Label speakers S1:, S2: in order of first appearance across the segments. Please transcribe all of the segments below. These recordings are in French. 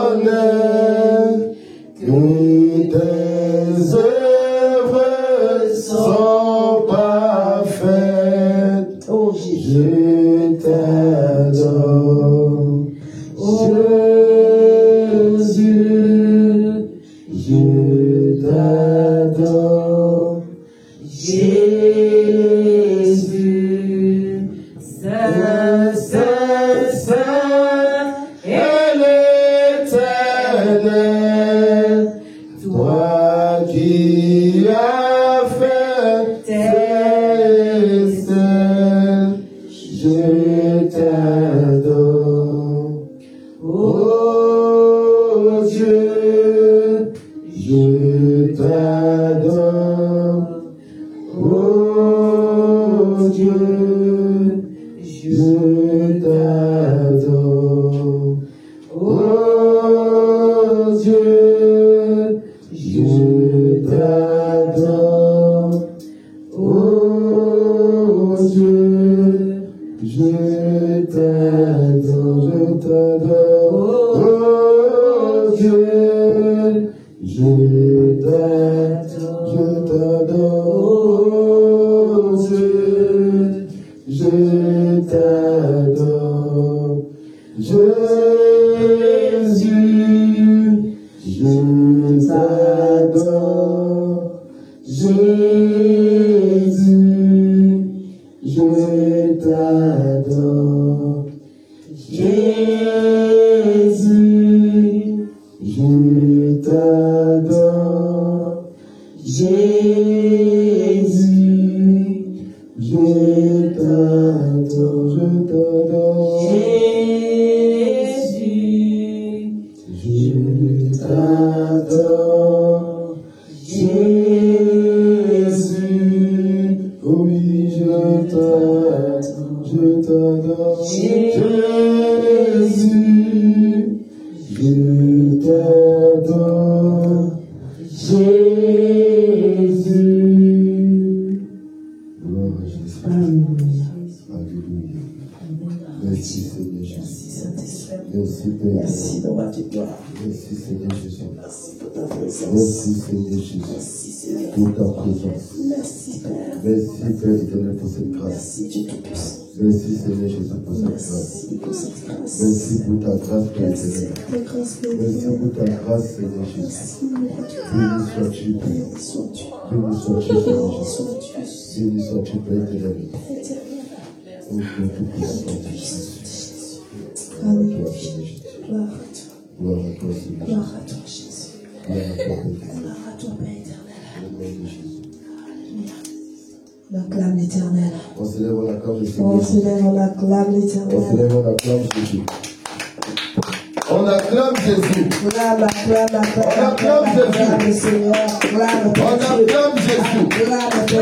S1: reconnais que tes œuvres sont parfaites.
S2: Oh Jésus.
S1: Je t'adore. Jésus, je t'adore. Jésus, Saint, Saint, Saint, et l'Éternel, toi qui as fait tes stèles, je t'adore. Oh Dieu, je t'adore. Oh Dieu, je t'adore. Oh Dieu, je t'adore. Oh Dieu, je t'adore, je t'adore. Oh Dieu, je t'adore, je t'adore. Oh Dieu, je t'adore. Jésus, je t'adore. Jésus, je t'adore. Jésus, je t'adore. Jésus, je t'adore, je t'adore. Jésus, je t'adore. Jésus, oui, je t'adore, je t'adore. Jésus, je t'adore. Jésus. Gloire à Jésus. Alléluia. Merci Seigneur Jésus. Merci Père.
S2: Merci de votre gloire.
S1: Merci Seigneur Jésus.
S2: Merci pour ta présence.
S1: Merci Seigneur Jésus.
S2: Merci Seigneur.
S1: Pour ta présence.
S2: Merci Père.
S1: Merci Père éternel pour cette grâce.
S2: Merci Dieu Tout-Puissant.
S1: Merci Seigneur Jésus pour cette grâce.
S2: Merci pour cette grâce.
S1: Merci pour ta grâce Père
S2: Merci
S1: éternel.
S2: pour ta grâce.
S1: Merci pour ta grâce Seigneur Jésus. Béni sois-tu Père.
S2: Béni sois-tu.
S1: Béni sois-tu Seigneur
S2: Béni
S1: Jésus.
S2: sois-tu.
S1: Béni sois-tu Père éternel. Ô Dieu tout-puissant.
S2: Alléluia.
S1: Gloire Seigneur Jésus.
S2: Gloire à toi.
S1: Gloire à toi Seigneur Jésus.
S2: Gloire à toi Jésus.
S1: Gloire à toi Père éternel.
S2: Gloire à toi Père éternel.
S1: Au nom de Jésus.
S2: L'acclame l'éternel.
S1: On s'élève, on acclame le
S2: On
S1: Seigneur.
S2: s'élève, on acclame
S1: On
S2: l'éternel.
S1: s'élève, on acclame Jésus. On acclame Jésus.
S2: Acclame, acclame, acclame,
S1: On acclame
S2: acclame le Seigneur. Acclame
S1: On
S2: ton Dieu.
S1: acclame Jésus.
S2: Acclame ton Dieu.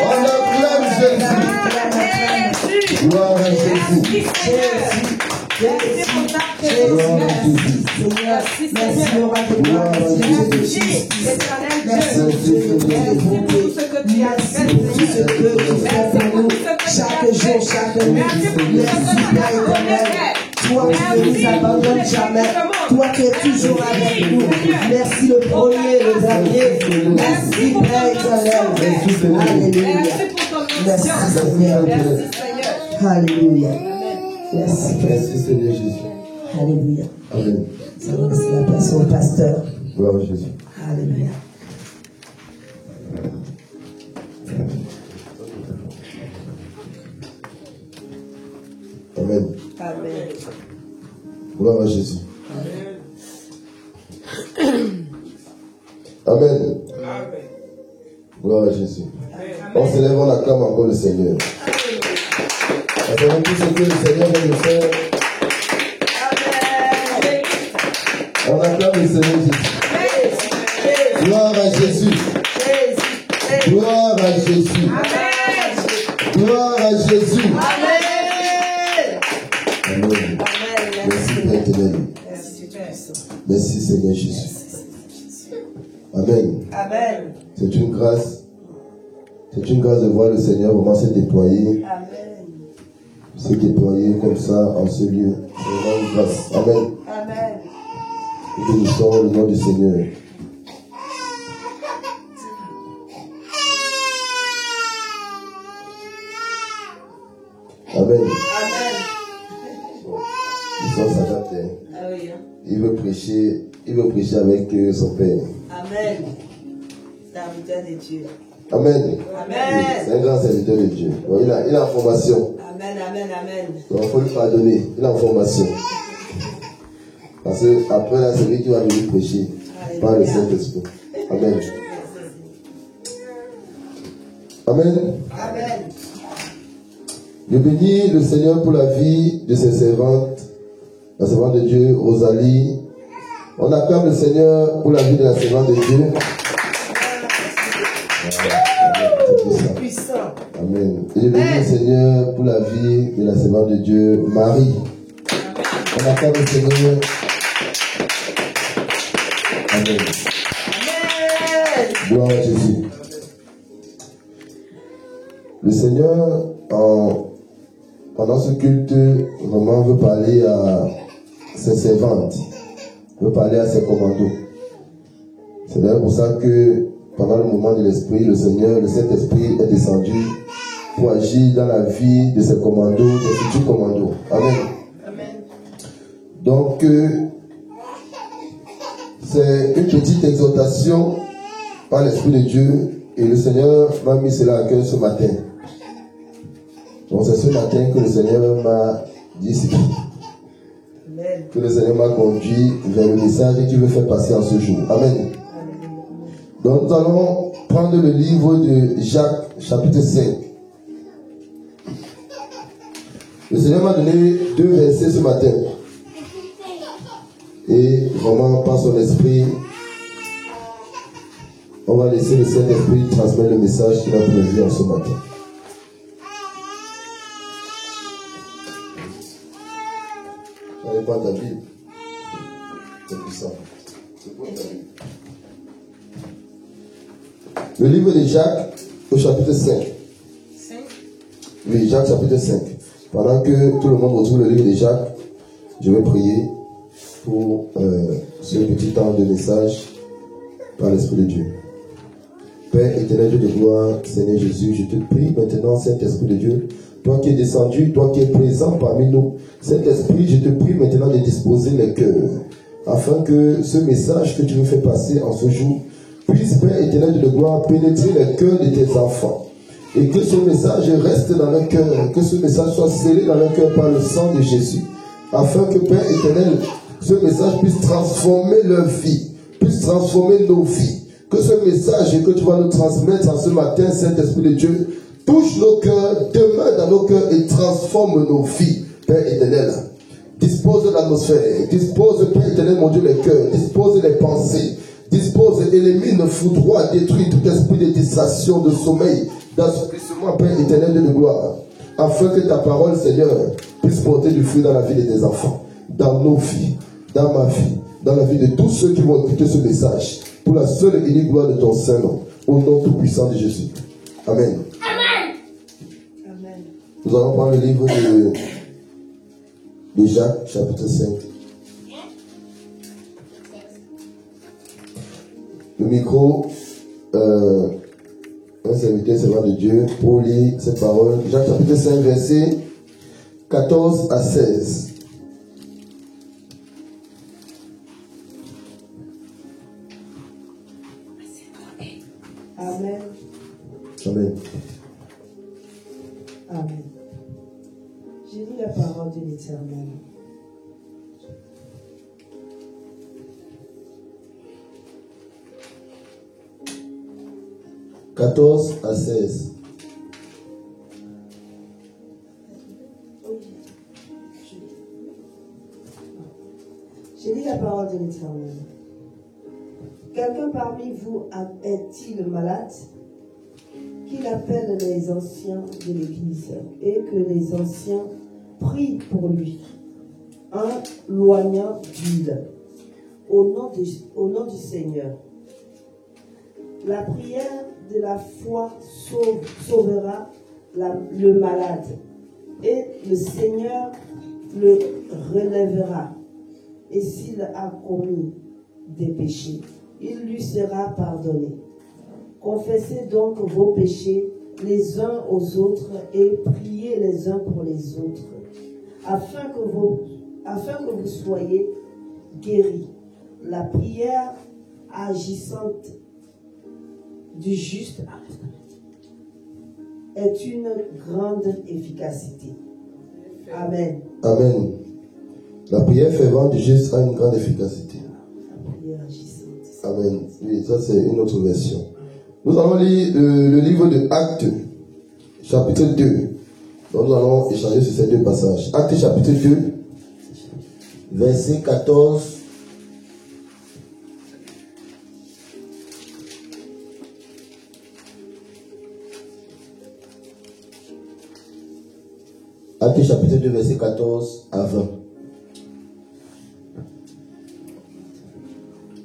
S1: On acclame Jésus. Gloire à Jésus. Gloire à Jésus.
S2: Seigneur, merci au roi de gloire, merci Dieu de justice. Merci pour tout ce que tu as fait pour nous chaque jour, chaque nuit. Merci Père éternel. Toi qui ne nous abandonnes jamais. Toi qui es toujours avec nous. Merci le premier, le dernier. Merci Père éternel. Alléluia. Merci Seigneur. Alléluia. Merci Père.
S1: Merci Seigneur Jésus.
S2: Alléluia.
S1: Amen.
S2: Ça va laisser la place au pasteur.
S1: Gloire à Jésus.
S2: Alléluia.
S1: Amen.
S2: Amen.
S1: Gloire à Jésus. Amen. Gloire à Jésus. On s'élève, on acclame encore le Seigneur. Savez-vous tout ce que le Seigneur vient de faire? On acclame le Seigneur Jésus. Gloire à Jésus. Gloire à Jésus. Gloire à Jésus. Amen. Merci Père éternel. Merci Seigneur Jésus. Amen.
S2: Amen.
S1: C'est une grâce. C'est une grâce de voir le Seigneur vraiment se déployer.
S2: Amen.
S1: se déployer comme ça en ce lieu. C'est vraiment une grâce. Amen.
S2: Amen.
S1: Nous bénissons le nom du Seigneur. Amen.
S2: Amen.
S1: Ils sont s'adapter.
S2: Ah oui, hein.
S1: Il veut prêcher avec son Père.
S2: Amen. C'est un serviteur de Dieu.
S1: Amen.
S2: Amen.
S1: C'est un grand serviteur de Dieu. Donc, il a en formation.
S2: Amen, amen, amen.
S1: Donc il faut lui pardonner. Il est en formation. Parce que après là, c'est lui qui va venir prêcher par le Saint-Esprit. Amen. Amen.
S2: Amen.
S1: Je bénis le Seigneur pour la vie de ses servantes, la servante de Dieu, Rosalie. On acclame le Seigneur pour la vie de la servante de Dieu.
S2: C'est puissant.
S1: Amen. Et je bénis le Seigneur pour la vie de la servante de Dieu, Marie. On acclame le Seigneur. Amen.
S2: Amen.
S1: Gloire à Jésus. Le Seigneur, pendant ce culte, vraiment veut parler à ses servantes, veut parler à ses commandos. C'est d'ailleurs pour ça que pendant le moment de l'Esprit, le Seigneur, le Saint-Esprit est descendu pour agir dans la vie de ses commandos, des futurs commandos. Amen.
S2: Amen.
S1: Donc, c'est une petite exhortation par l'Esprit de Dieu et le Seigneur m'a mis cela à cœur ce matin. Donc c'est ce matin que le Seigneur m'a dit
S2: Amen.
S1: que le Seigneur m'a conduit vers le message qu'il veut faire passer en ce jour. Amen. Donc nous allons prendre le livre de Jacques, chapitre 5. Le Seigneur m'a donné 2 versets ce matin. Et vraiment par son esprit, on va laisser le Saint-Esprit transmettre le message qu'il a prévu en ce matin. J'avais pas ta Bible. C'est puissant. C'est pour ta Bible. Le livre de Jacques au chapitre 5.
S2: 5.
S1: Oui, Jacques chapitre 5. Pendant que tout le monde retrouve le livre de Jacques, je vais prier pour ce petit temps de message par l'Esprit de Dieu. Père éternel, Dieu de gloire, Seigneur Jésus, je te prie maintenant, Saint-Esprit de Dieu, toi qui es descendu, toi qui es présent parmi nous, Saint-Esprit, je te prie maintenant de disposer les cœurs, afin que ce message que tu nous fais passer en ce jour puisse, Père éternel de gloire, pénétrer les cœurs de tes enfants. Et que ce message reste dans leur cœur, que ce message soit scellé dans leur cœur par le sang de Jésus, afin que, Père éternel, ce message puisse transformer leur vie, puisse transformer nos vies. Que ce message que tu vas nous transmettre en ce matin, Saint-Esprit de Dieu, touche nos cœurs, demeure dans nos cœurs et transforme nos vies, Père éternel. Dispose l'atmosphère, dispose, Père éternel, mon Dieu, les cœurs, dispose les pensées, dispose, élimine, foudroie, détruit tout esprit de distraction, de sommeil, d'assouplissement, Père éternel de gloire, afin que ta parole, Seigneur, puisse porter du fruit dans la vie de tes enfants, dans nos vies, dans ma vie, dans la vie de tous ceux qui vont écouter ce message, pour la seule et unique gloire de ton Saint-Nom, au nom tout-puissant de Jésus. Amen.
S2: Amen.
S1: Nous allons prendre le livre de Jacques, chapitre 5. Le micro, un serviteur servant de Dieu, pour lire cette parole. Jacques, chapitre 5, versets 14 à 16.
S2: Amen.
S1: Amen.
S2: Amen. J'ai lu la parole de l'Éternel. «
S1: 14 à 16.
S2: J'ai lu la parole de l'Éternel. Quelqu'un parmi vous est-il malade? Qu'il appelle les anciens de l'Église et que les anciens prient pour lui, un loignant d'huile, au nom du Seigneur. La prière de la foi sauvera le malade, et le Seigneur le relèvera. Et s'il a commis des péchés, il lui sera pardonné. Confessez donc vos péchés les uns aux autres et priez les uns pour les autres, afin que vous soyez guéris. La prière agissante du juste est une grande efficacité. Amen.
S1: Amen. La prière fervente du juste a une grande efficacité.
S2: La prière agissante.
S1: Amen. Oui, ça c'est une autre version. Nous allons lire le livre de Actes, chapitre 2. Donc nous allons échanger sur ces deux passages. Actes chapitre 2, verset 14. Actes chapitre 2, verset 14 à 20.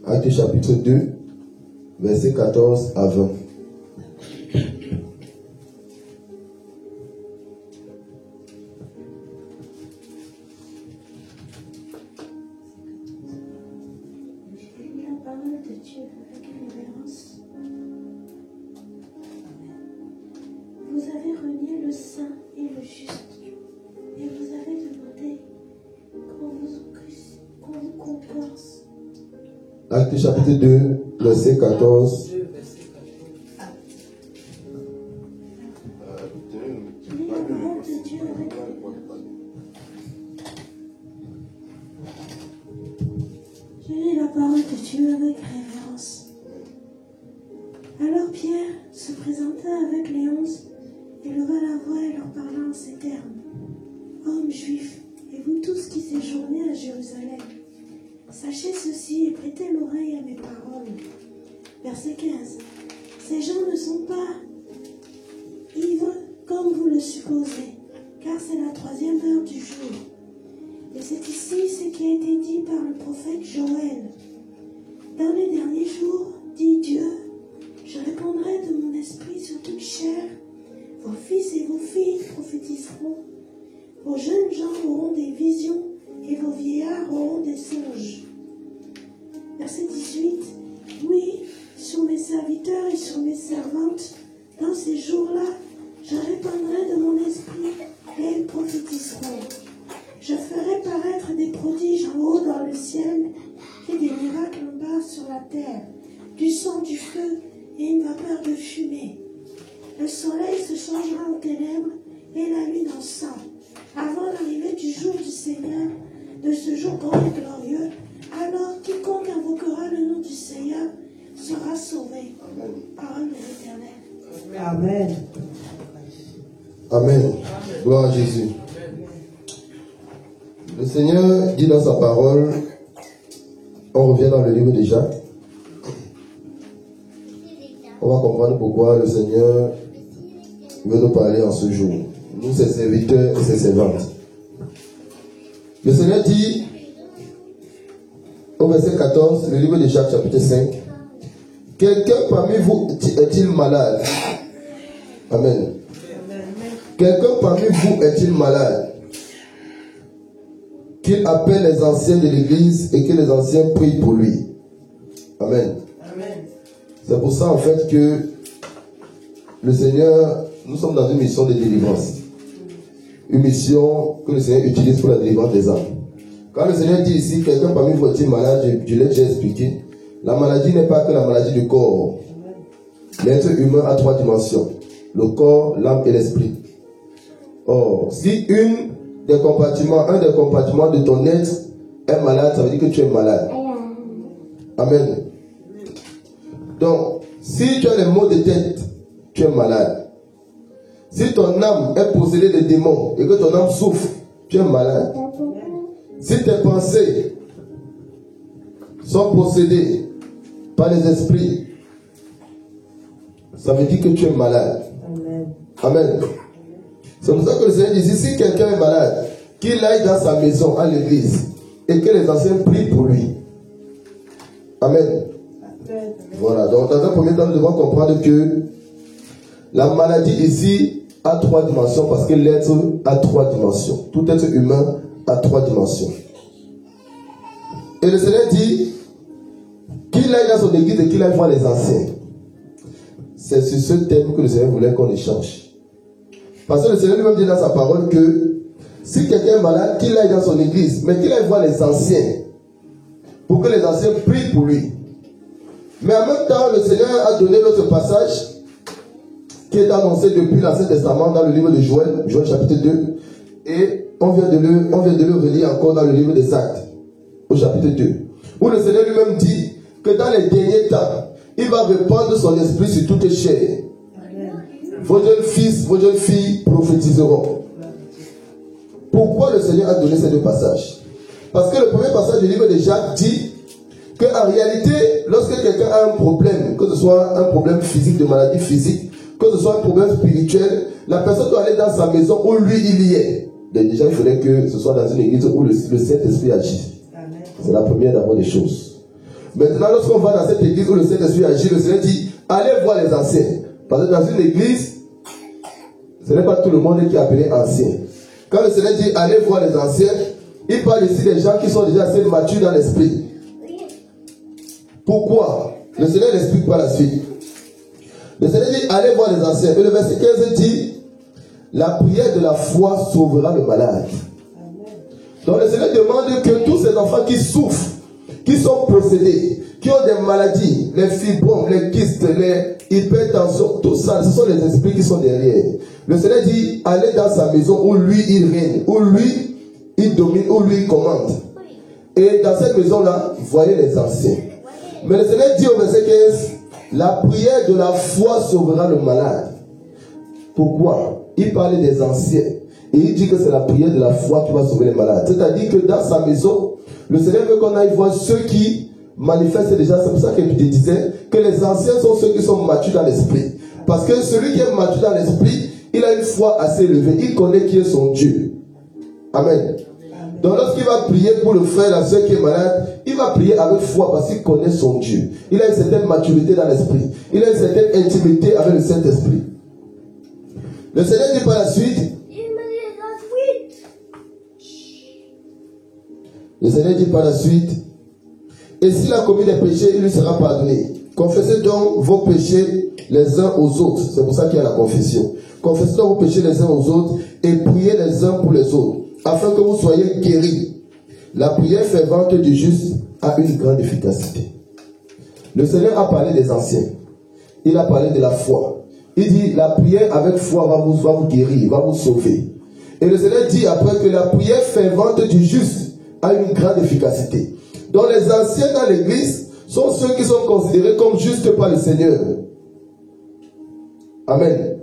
S1: Actes chapitre 2, verset 14 à 20. Actes chapitre 2, verset 14.
S3: Je lis la parole de Dieu avec révérence. Alors Pierre se présenta avec les 11 et leva la voix et leur parla en ces termes. Hommes juifs, et vous tous qui séjournez à Jérusalem, sachez ceci et prêtez l'oreille à mes paroles. Verset 15. Ces gens ne sont pas ivres comme vous le supposez, car c'est la 3e heure du jour. Et c'est ici ce qui a été dit par le prophète Joël. Dans les derniers jours, dit Dieu, je répandrai de mon esprit sur toute chair. Vos fils et vos filles prophétiseront. Vos jeunes gens auront des visions et vos vieillards auront des songes. Verset 18. Oui, sur mes serviteurs et sur mes servantes, dans ces jours-là, je répandrai de mon esprit et ils prophétiseront. Je ferai paraître des prodiges en haut dans le ciel et des miracles en bas sur la terre, du sang, du feu et une vapeur de fumée. Le soleil se changera en ténèbres et la lune en sang, avant l'arrivée du jour du Seigneur, de ce jour grand et glorieux. Alors quiconque invoquera le nom du Seigneur sera sauvé. Parole de l'Éternel.
S2: Amen.
S1: Amen. Gloire à Jésus. Le Seigneur dit dans sa parole, on revient dans le livre de Jacques. On va comprendre pourquoi le Seigneur veut nous parler en ce jour. Nous, ses serviteurs et ses servantes. Le Seigneur dit, au verset 14, le livre de Jacques, chapitre 5, quelqu'un parmi vous est-il malade? Amen. Quelqu'un parmi vous est-il malade? Qu'il appelle les anciens de l'église et que les anciens prient pour lui. Amen. C'est pour ça en fait que le Seigneur, nous sommes dans une mission de délivrance. Une mission que le Seigneur utilise pour la délivrance des âmes. Quand le Seigneur dit ici, quelqu'un parmi vous est malade, je l'ai déjà expliqué. La maladie n'est pas que la maladie du corps. L'être humain a 3 dimensions. Le corps, l'âme et l'esprit. Or, si un des compartiments de ton être est malade, ça veut dire que tu es malade. Amen. Donc, si tu as les maux de tête, tu es malade. Si ton âme est possédée de démons et que ton âme souffre, tu es malade. Si tes pensées sont possédées par les esprits, ça veut dire que tu es malade. Amen. C'est pour ça que le Seigneur dit, si quelqu'un est malade, qu'il aille dans sa maison, à l'église, et que les anciens prient pour lui. Amen. Voilà, donc dans un premier temps, nous devons comprendre que la maladie ici a 3 dimensions parce que l'être a 3 dimensions. Tout être humain a 3 dimensions. Et le Seigneur dit qu'il aille dans son église et qu'il aille voir les anciens. C'est sur ce thème que le Seigneur voulait qu'on échange. Parce que le Seigneur lui-même dit dans sa parole que si quelqu'un est malade, qu'il aille dans son église, mais qu'il aille voir les anciens pour que les anciens prient pour lui. Mais en même temps, le Seigneur a donné notre passage qui est annoncé depuis l'Ancien Testament dans le livre de Joël, Joël chapitre 2, et on vient de le relire encore dans le livre des Actes, au chapitre 2, où le Seigneur lui-même dit que dans les derniers temps, il va répandre son esprit sur toute chair. Vos jeunes fils, vos jeunes filles prophétiseront. Pourquoi le Seigneur a donné ces 2 passages? Parce que le premier passage du livre de Jacques dit qu'en réalité, lorsque quelqu'un a un problème, que ce soit un problème physique, de maladie physique, que ce soit un problème spirituel, la personne doit aller dans sa maison où lui il y est. Donc déjà, il faudrait que ce soit dans une église où le Saint-Esprit agit. C'est la première d'abord des choses. Maintenant, lorsqu'on va dans cette église où le Saint-Esprit agit, le Seigneur dit, allez voir les anciens. Parce que dans une église, ce n'est pas tout le monde qui est appelé ancien. Quand le Seigneur dit, allez voir les anciens, il parle ici des gens qui sont déjà assez matures dans l'esprit. Pourquoi? Le Seigneur l'explique par la suite. Le Seigneur dit, allez voir les anciens. Et le verset 15 dit, la prière de la foi sauvera le malade. Donc le Seigneur demande que tous ces enfants qui souffrent, qui sont possédés, qui ont des maladies, les fibromes, les kystes, les hypertension, tout ça, ce sont les esprits qui sont derrière. Le Seigneur dit, allez dans sa maison où lui il règne, où lui il domine, où lui il commande. Et dans cette maison-là, voyez les anciens. Mais le Seigneur dit au verset 15, la prière de la foi sauvera le malade. Pourquoi? Il parlait des anciens. Et il dit que c'est la prière de la foi qui va sauver les malades. C'est-à-dire que dans sa maison, le Seigneur veut qu'on aille voir ceux qui manifestent déjà. C'est pour ça qu'il disait que les anciens sont ceux qui sont matures dans l'esprit. Parce que celui qui est mature dans l'esprit, il a une foi assez élevée. Il connaît qui est son Dieu. Amen. Donc lorsqu'il va prier pour le frère, la soeur qui est malade, il va prier avec foi parce qu'il connaît son Dieu. Il a une certaine maturité dans l'esprit. Il a une certaine intimité avec le Saint-Esprit. Le Seigneur dit par la suite, le Seigneur dit par la suite, et s'il a commis des péchés, il lui sera pardonné. Confessez donc vos péchés les uns aux autres. C'est pour ça qu'il y a la confession. Confessez donc vos péchés les uns aux autres et priez les uns pour les autres, afin que vous soyez guéris. La prière fervente du juste a une grande efficacité. Le Seigneur a parlé des anciens. Il a parlé de la foi. Il dit, la prière avec foi va vous guérir, va vous sauver. Et le Seigneur dit après que la prière fervente du juste a une grande efficacité. Donc les anciens dans l'église sont ceux qui sont considérés comme justes par le Seigneur. Amen.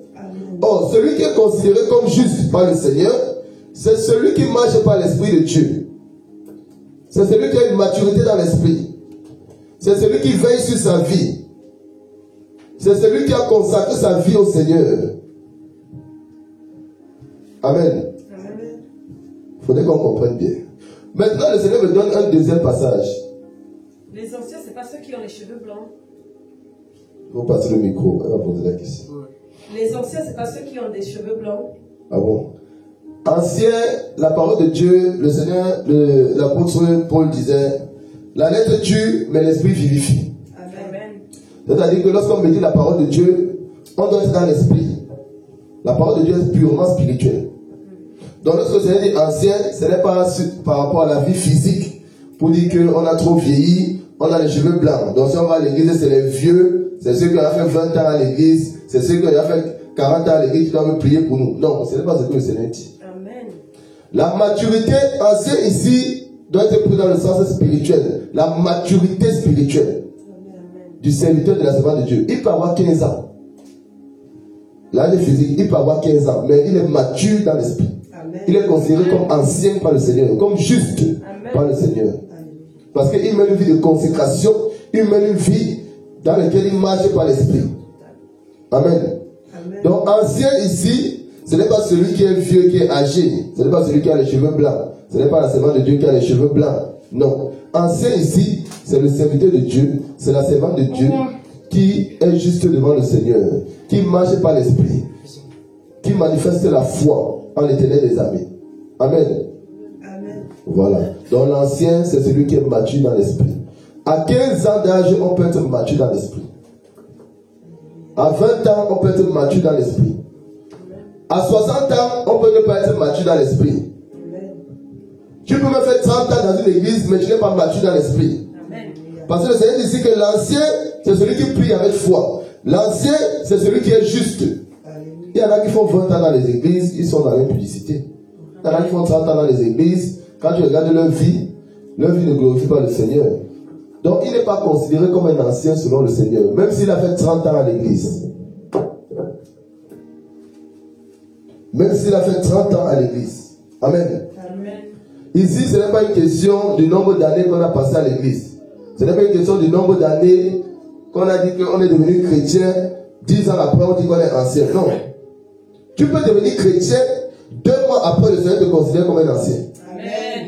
S1: Or, celui qui est considéré comme juste par le Seigneur, c'est celui qui marche par l'Esprit de Dieu. C'est celui qui a une maturité dans l'Esprit. C'est celui qui veille sur sa vie. C'est celui qui a consacré sa vie au Seigneur. Amen. Il faudrait qu'on comprenne bien. Maintenant, le Seigneur me donne un deuxième passage.
S4: Les anciens, ce n'est pas ceux qui ont les cheveux blancs.
S1: Il faut passer le micro. Elle va poser la question.
S4: Les anciens, ce n'est pas ceux qui ont des cheveux blancs.
S1: Ah bon? Ancien, la parole de Dieu, le Seigneur, l'apôtre Paul disait, la lettre tue, mais l'esprit vivifie.
S4: Amen.
S1: C'est-à-dire que lorsqu'on médite la parole de Dieu, on doit être dans l'esprit. La parole de Dieu est purement spirituelle. Donc lorsque le Seigneur dit ancien, ce n'est pas par rapport à la vie physique, pour dire qu'on a trop vieilli, on a les cheveux blancs. Donc si on va à l'église, c'est les vieux, c'est ceux qui ont fait 20 ans à l'église, c'est ceux qui ont fait 40 ans à l'église qui doivent prier pour nous. Non, ce n'est pas ce que le Seigneur dit.
S4: Amen.
S1: La maturité ancien ici doit être prise dans le sens spirituel. La maturité spirituelle du serviteur de la servante de Dieu. Il peut avoir 15 ans. L'âge physique, il peut avoir 15 ans, mais il est mature dans l'esprit. Il est considéré comme ancien par le Seigneur, comme juste par le Seigneur. Parce qu'il mène une vie de consécration, il mène une vie dans laquelle il marche par l'esprit. Amen. Donc ancien ici, ce n'est pas celui qui est vieux, qui est âgé. Ce n'est pas celui qui a les cheveux blancs. Ce n'est pas la servante de Dieu qui a les cheveux blancs. Non. Ancien ici, c'est le serviteur de Dieu, c'est la servante de Dieu qui est juste devant le Seigneur, qui marche par l'esprit. qui manifeste la foi en l'Éternel des armées. Amen.
S2: Amen.
S1: Voilà. Donc l'ancien, c'est celui qui est mature dans l'esprit. À 15 ans d'âge, on peut être mature dans l'esprit. À 20 ans, on peut être mature dans l'esprit. À 60 ans, on peut ne pas être mature dans l'esprit. Tu peux me faire 30 ans dans une église, mais tu n'es pas mature dans l'esprit. Parce que le Seigneur dit ici que l'ancien, c'est celui qui prie avec foi. L'ancien, c'est celui qui est juste. Il y en a qui font 20 ans dans les églises, ils sont dans l'impudicité. Il y en a qui font 30 ans dans les églises, quand tu regardes leur vie ne glorifie pas le Seigneur. Donc il n'est pas considéré comme un ancien selon le Seigneur, même s'il a fait 30 ans à l'église. Même s'il a fait 30 ans à l'église. Amen.
S4: Amen.
S1: Ici, ce n'est pas une question du nombre d'années qu'on a passé à l'église. Ce n'est pas une question du nombre d'années qu'on a dit qu'on est devenu chrétien. 10 ans après, on dit qu'on est ancien. Non. Tu peux devenir chrétien 2 mois après, le Seigneur te considère comme un ancien.
S4: Amen.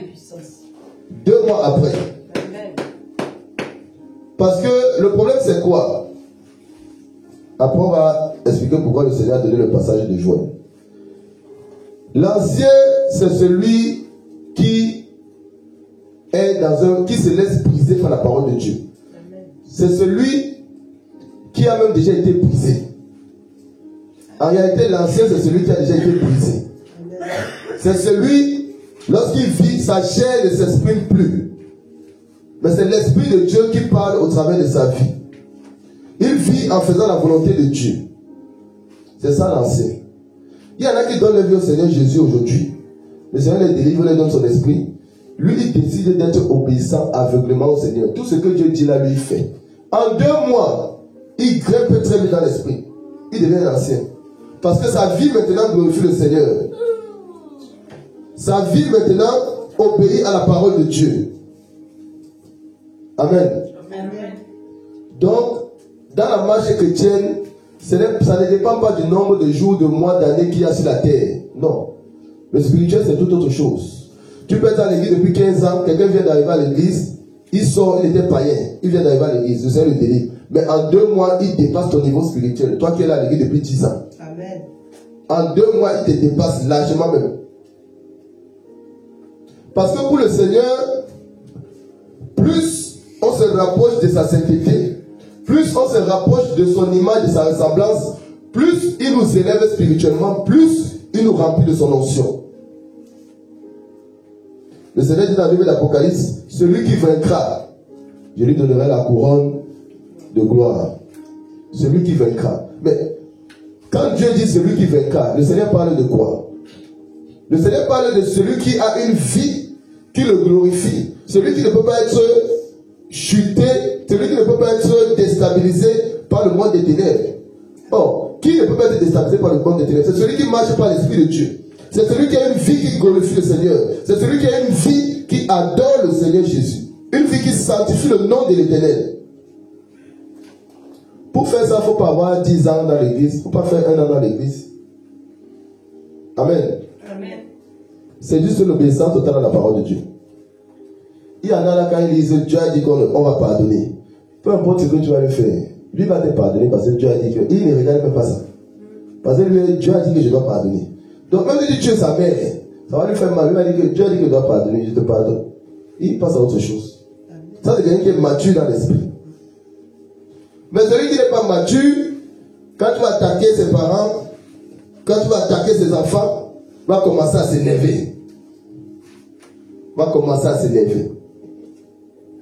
S1: 2 mois après.
S4: Amen.
S1: Parce que le problème, c'est quoi? Après, on va expliquer pourquoi le Seigneur a donné le passage de joie. L'ancien, c'est celui qui est qui se laisse briser par la parole de Dieu. C'est celui qui a même déjà été brisé. En réalité, l'ancien, c'est celui qui a déjà été brisé. C'est celui, lorsqu'il vit, sa chair ne s'exprime plus. Mais c'est l'Esprit de Dieu qui parle au travers de sa vie. Il vit en faisant la volonté de Dieu. C'est ça l'ancien. Il y en a qui donnent leur vie au Seigneur Jésus aujourd'hui. Le Seigneur les délivre, les donne son esprit. Lui, il décide d'être obéissant aveuglément au Seigneur. Tout ce que Dieu dit là, lui, il fait. En 2 mois, il grimpe très vite dans l'esprit. Il devient un ancien. Parce que sa vie maintenant glorifie le Seigneur. Sa vie maintenant obéit à la parole de Dieu. Amen.
S4: Amen.
S1: Donc, dans la marche chrétienne, ça ne dépend pas du nombre de jours, de mois, d'années qu'il y a sur la terre. Non. Le spirituel, c'est tout autre chose. Tu peux être à l'église depuis 15 ans, quelqu'un vient d'arriver à l'église, il sort, il était païen, il vient d'arriver à l'église, c'est le délire. Mais en 2 mois, il dépasse ton niveau spirituel. Toi qui es là à l'église depuis 10 ans.
S2: Amen.
S1: En 2 mois, il te dépasse largement même. Parce que pour le Seigneur, plus on se rapproche de sa sainteté, plus on se rapproche de son image, de sa ressemblance, plus il nous élève spirituellement, plus il nous remplit de son onction. Le Seigneur dit dans le livre de l'Apocalypse, celui qui vaincra, je lui donnerai la couronne de gloire. Celui qui vaincra. Mais quand Dieu dit celui qui vaincra, le Seigneur parle de quoi? Le Seigneur parle de celui qui a une vie qui le glorifie. Celui qui ne peut pas être chuté, celui qui ne peut pas être déstabilisé par le monde des ténèbres. Or, qui ne peut pas être déstabilisé par le monde des ténèbres? C'est celui qui marche par l'Esprit de Dieu. C'est celui qui a une vie qui glorifie le Seigneur. C'est celui qui a une vie qui adore le Seigneur Jésus. Une vie qui sanctifie le nom de l'Éternel. Pour faire ça, il ne faut pas avoir 10 ans dans l'église. Il ne faut pas faire 1 an dans l'église. Amen.
S4: Amen.
S1: C'est juste l'obéissance totale à la parole de Dieu. Il y en a là quand ils disent Dieu a dit qu'on va pardonner. Peu importe ce que tu vas lui faire, lui va te pardonner parce que Dieu a dit que. Il ne regarde même pas ça. Parce que lui, Dieu a dit que je dois pardonner. Donc même si tu es sa mère, ça va lui faire mal. Lui va dire que Dieu a dit que je dois pardonner, je te pardonne. Il passe à autre chose. Ça c'est quelqu'un qui est mature dans l'esprit. Mais celui qui n'est pas mature, quand tu vas attaquer ses parents, quand tu vas attaquer ses enfants, va commencer à s'énerver. Va commencer à s'énerver.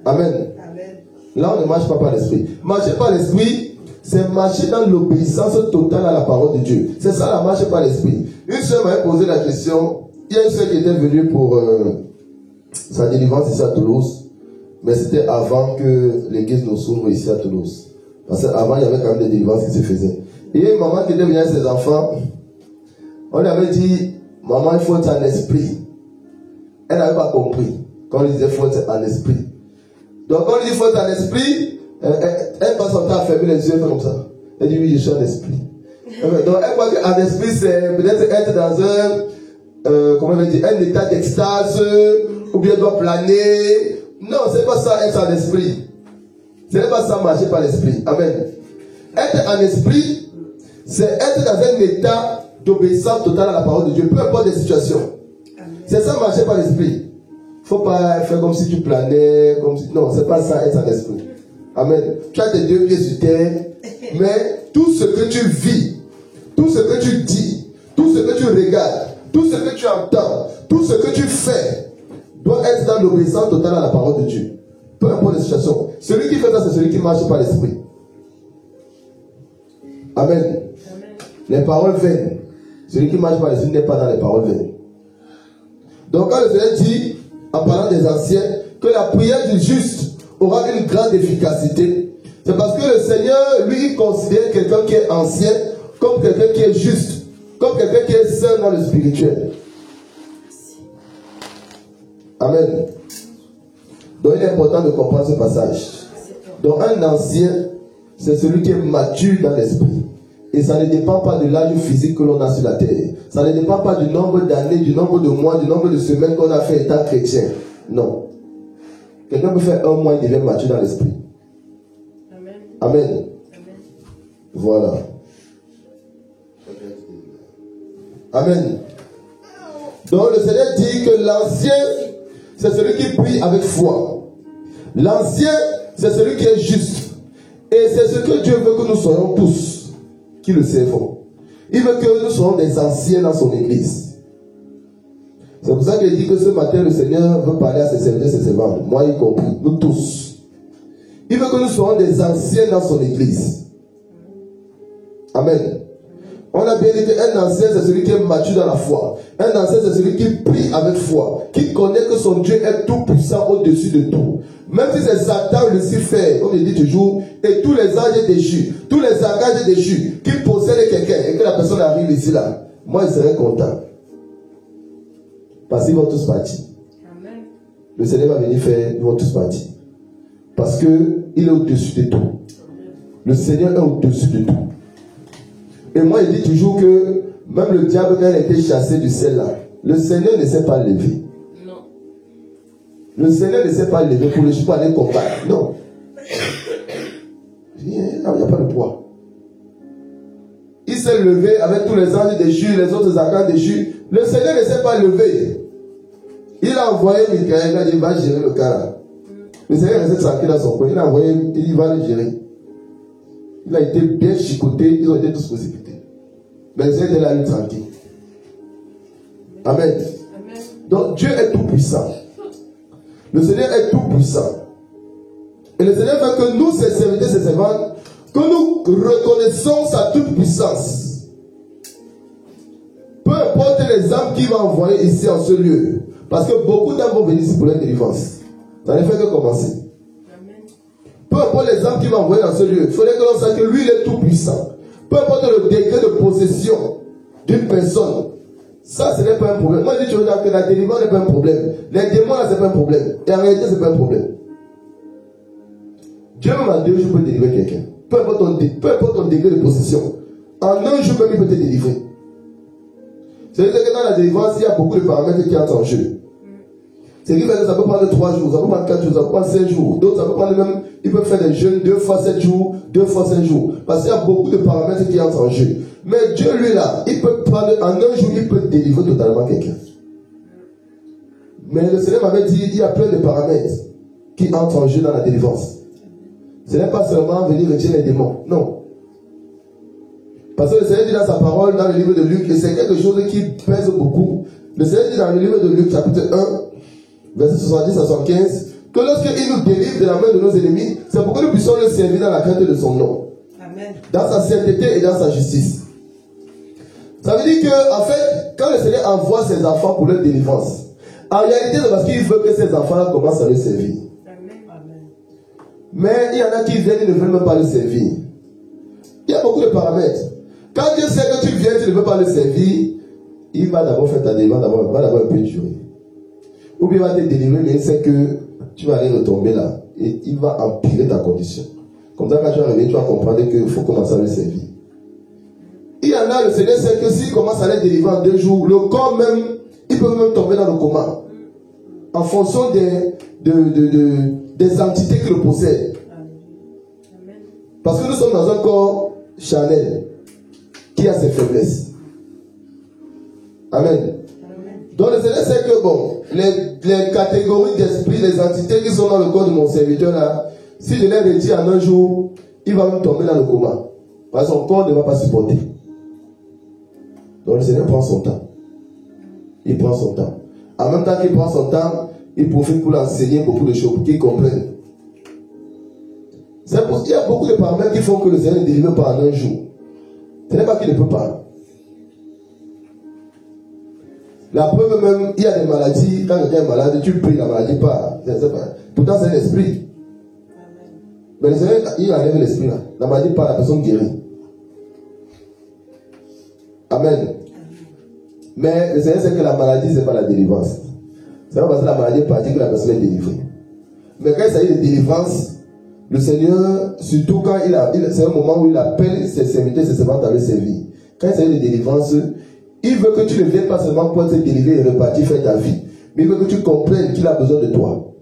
S1: Amen.
S2: Amen.
S1: Là, on ne marche pas par l'esprit. Marcher par l'esprit, c'est marcher dans l'obéissance totale à la parole de Dieu. C'est ça la marche par l'esprit. Une sœur m'avait posé la question. Il y a une sœur qui était venue pour sa délivrance ici à Toulouse. Mais c'était avant que l'église nous s'ouvre ici à Toulouse. Parce qu'avant, il y avait quand même des délivrances qui se faisaient. Et il y a une maman qui était venue avec ses enfants. On lui avait dit, maman, il faut être en esprit. Elle n'avait pas compris. Quand on lui disait, il faut être en esprit. Donc, quand on lui dit, il faut être en esprit, elle passe son temps à fermer les yeux, comme ça. Elle dit, oui, je suis en esprit. Donc, elle croit qu'en esprit, c'est peut-être être dans comment on va dire, un état d'extase, ou bien doit planer. Non, c'est pas ça, être en esprit. Ce n'est pas ça, marcher par l'esprit. Amen. Être en esprit, c'est être dans un état d'obéissance totale à la parole de Dieu, peu importe les situations. C'est ça, marcher par l'esprit. Il ne faut pas faire comme si tu planais, comme si... Non, c'est pas ça, être en esprit. Amen. Tu as tes 2 pieds sur terre, mais tout ce que tu vis, tout ce que tu dis, tout ce que tu regardes, tout ce que tu entends, tout ce que tu fais, doit être dans l'obéissance totale à la parole de Dieu. Peu importe les situations. Celui qui fait ça, c'est celui qui marche par l'esprit. Amen. Amen. Les paroles vaines. Celui qui marche par l'esprit n'est pas dans les paroles vaines. Donc quand le Seigneur dit, en parlant des anciens, que la prière du juste aura une grande efficacité, c'est parce que le Seigneur, lui, considère quelqu'un qui est ancien comme quelqu'un qui est juste, comme quelqu'un qui est saint dans le spirituel. Amen. Donc il est important de comprendre ce passage. Donc un ancien, c'est celui qui est mature dans l'esprit. Et ça ne dépend pas de l'âge physique que l'on a sur la terre. Ça ne dépend pas du nombre d'années, du nombre de mois, du nombre de semaines qu'on a fait étant chrétien. Non. Quelqu'un peut faire 1 mois, il devient mature dans l'esprit. Amen. Amen. Amen. Voilà. Amen. Donc le Seigneur dit que l'ancien, c'est celui qui prie avec foi. L'ancien, c'est celui qui est juste. Et c'est ce que Dieu veut que nous soyons tous, qui le servons. Il veut que nous soyons des anciens dans son église. C'est pour ça qu'il dit que ce matin, le Seigneur veut parler à ses serviteurs, ses servantes, moi y compris, nous tous. Il veut que nous soyons des anciens dans son église. Amen. On a bien dit qu'un ancien, c'est celui qui est mature dans la foi. Un ancien, c'est celui qui prie avec foi, qui connaît que son Dieu est tout puissant au-dessus de tout. Même si c'est Satan, Lucifer, comme il dit toujours, et tous les anges déchus, tous les archanges déchus, qui possèdent quelqu'un et que la personne arrive ici là, moi je serais content. Parce qu'ils vont tous partir. Amen. Le Seigneur va venir faire, ils vont tous partir. Parce qu'il est au-dessus de tout. Le Seigneur est au-dessus de tout. Et moi, il dit toujours que même le diable, quand il a été chassé du ciel là, le Seigneur ne s'est pas levé. Non. Le Seigneur ne s'est pas levé pour le pour aller combattre. Non. Il n'y a pas de poids. Il s'est levé avec tous les anges déchus, les autres archanges déchus. Le Seigneur ne s'est pas levé. Il a envoyé Michael, il a dit, il va gérer le cas là. Le Seigneur est resté tranquille dans son coin. Il a envoyé, il va le gérer. Il a été bien chicoté, ils ont été tous précipités. Mais le Seigneur est là, lui tranquille. Amen. Amen. Donc Dieu est tout puissant. Le Seigneur est tout puissant. Et le Seigneur veut que nous, ses serviteurs, ses servantes, que nous reconnaissons sa toute puissance. Peu importe les âmes qu'il va envoyer ici en ce lieu. Parce que beaucoup d'âmes vont venir ici pour leur délivrance. Ça ne fait que commencer. Peu importe les âmes qu'il va envoyer dans ce lieu, il faudrait que l'on sache que lui, il est tout puissant. Peu importe le degré de possession d'une personne, ça, ce n'est pas un problème. Moi, je dis toujours que la délivrance n'est pas un problème. Les démons, là, ce n'est pas un problème. Et en réalité, ce n'est pas un problème. Dieu, même en 2 jours, peut délivrer quelqu'un. Peu importe ton degré de possession. En 1 jour, même, il peut te délivrer. C'est-à-dire que dans la délivrance, il y a beaucoup de paramètres qui entrent en jeu. C'est qui fait que ça peut prendre 3 jours, ça peut prendre 4 jours, ça peut prendre 5 jours. D'autres, ça peut prendre même, ils peuvent faire des jeûnes 2 fois 7 jours, 2 fois 5 jours. Parce qu'il y a beaucoup de paramètres qui entrent en jeu. Mais Dieu, lui, là, il peut prendre, en 1 jour, il peut délivrer totalement quelqu'un. Mais le Seigneur m'avait dit, il y a plein de paramètres qui entrent en jeu dans la délivrance. Ce n'est pas seulement venir retirer les démons. Non. Parce que le Seigneur dit dans sa parole, dans le livre de Luc, et c'est quelque chose qui pèse beaucoup. Le Seigneur dit dans le livre de Luc, chapitre 1, verset 70 à 75, que lorsqu'il nous délivre de la main de nos ennemis, c'est pour que nous puissions le servir dans la crainte de son nom. Amen. Dans sa sainteté et dans sa justice. Ça veut dire que, en fait, quand le Seigneur envoie ses enfants pour leur délivrance, en réalité, c'est parce qu'il veut que ses enfants commencent à le servir. Amen. Mais il y en a qui viennent, ils ne veulent même pas le servir. Il y a beaucoup de paramètres. Quand Dieu sait que tu viens, tu ne veux pas le servir, il va d'abord faire ta délivrance, va d'abord un peu durer. Ou bien il va te délivrer, mais il sait que tu vas aller retomber là. Et il va empirer ta condition. Comme ça, quand tu vas arriver, tu vas comprendre qu'il faut commencer à le servir. Il y en a, le Seigneur sait que s'il commence à les délivrer en 2 jours, le corps même, il peut même tomber dans le coma. En fonction des entités qui le possèdent. Parce que nous sommes dans un corps charnel qui a ses faiblesses. Amen. Donc le Seigneur sait que bon, les catégories d'esprit, les entités qui sont dans le corps de mon serviteur là, si je les retire en un jour, il va même tomber dans le coma. Parce que son corps ne va pas supporter. Donc le Seigneur prend son temps. Il prend son temps. En même temps qu'il prend son temps, il profite pour l'enseigner beaucoup de choses, pour qu'il comprenne. C'est pour qu'il y a beaucoup de paramètres qui font que le Seigneur ne délivre pas en un jour. Ce n'est pas qu'il ne peut pas. La preuve même, il y a des maladies, quand quelqu'un est malade, tu pries, la maladie part. Pourtant, c'est l'esprit. Mais le Seigneur, il enlève l'esprit là. La maladie part, la personne guérit. Amen. Mais le Seigneur sait que la maladie, ce n'est pas la délivrance. C'est pas parce que la maladie est partie que la personne est délivrée. Mais quand il s'agit de délivrance, le Seigneur, surtout quand c'est un moment où il appelle ses serviteurs, ses servantes à le servir. Quand il s'agit de délivrance, il veut que tu ne viennes pas seulement pour te délivrer et repartir faire ta vie. Mais il veut que tu comprennes qu'il a besoin de toi.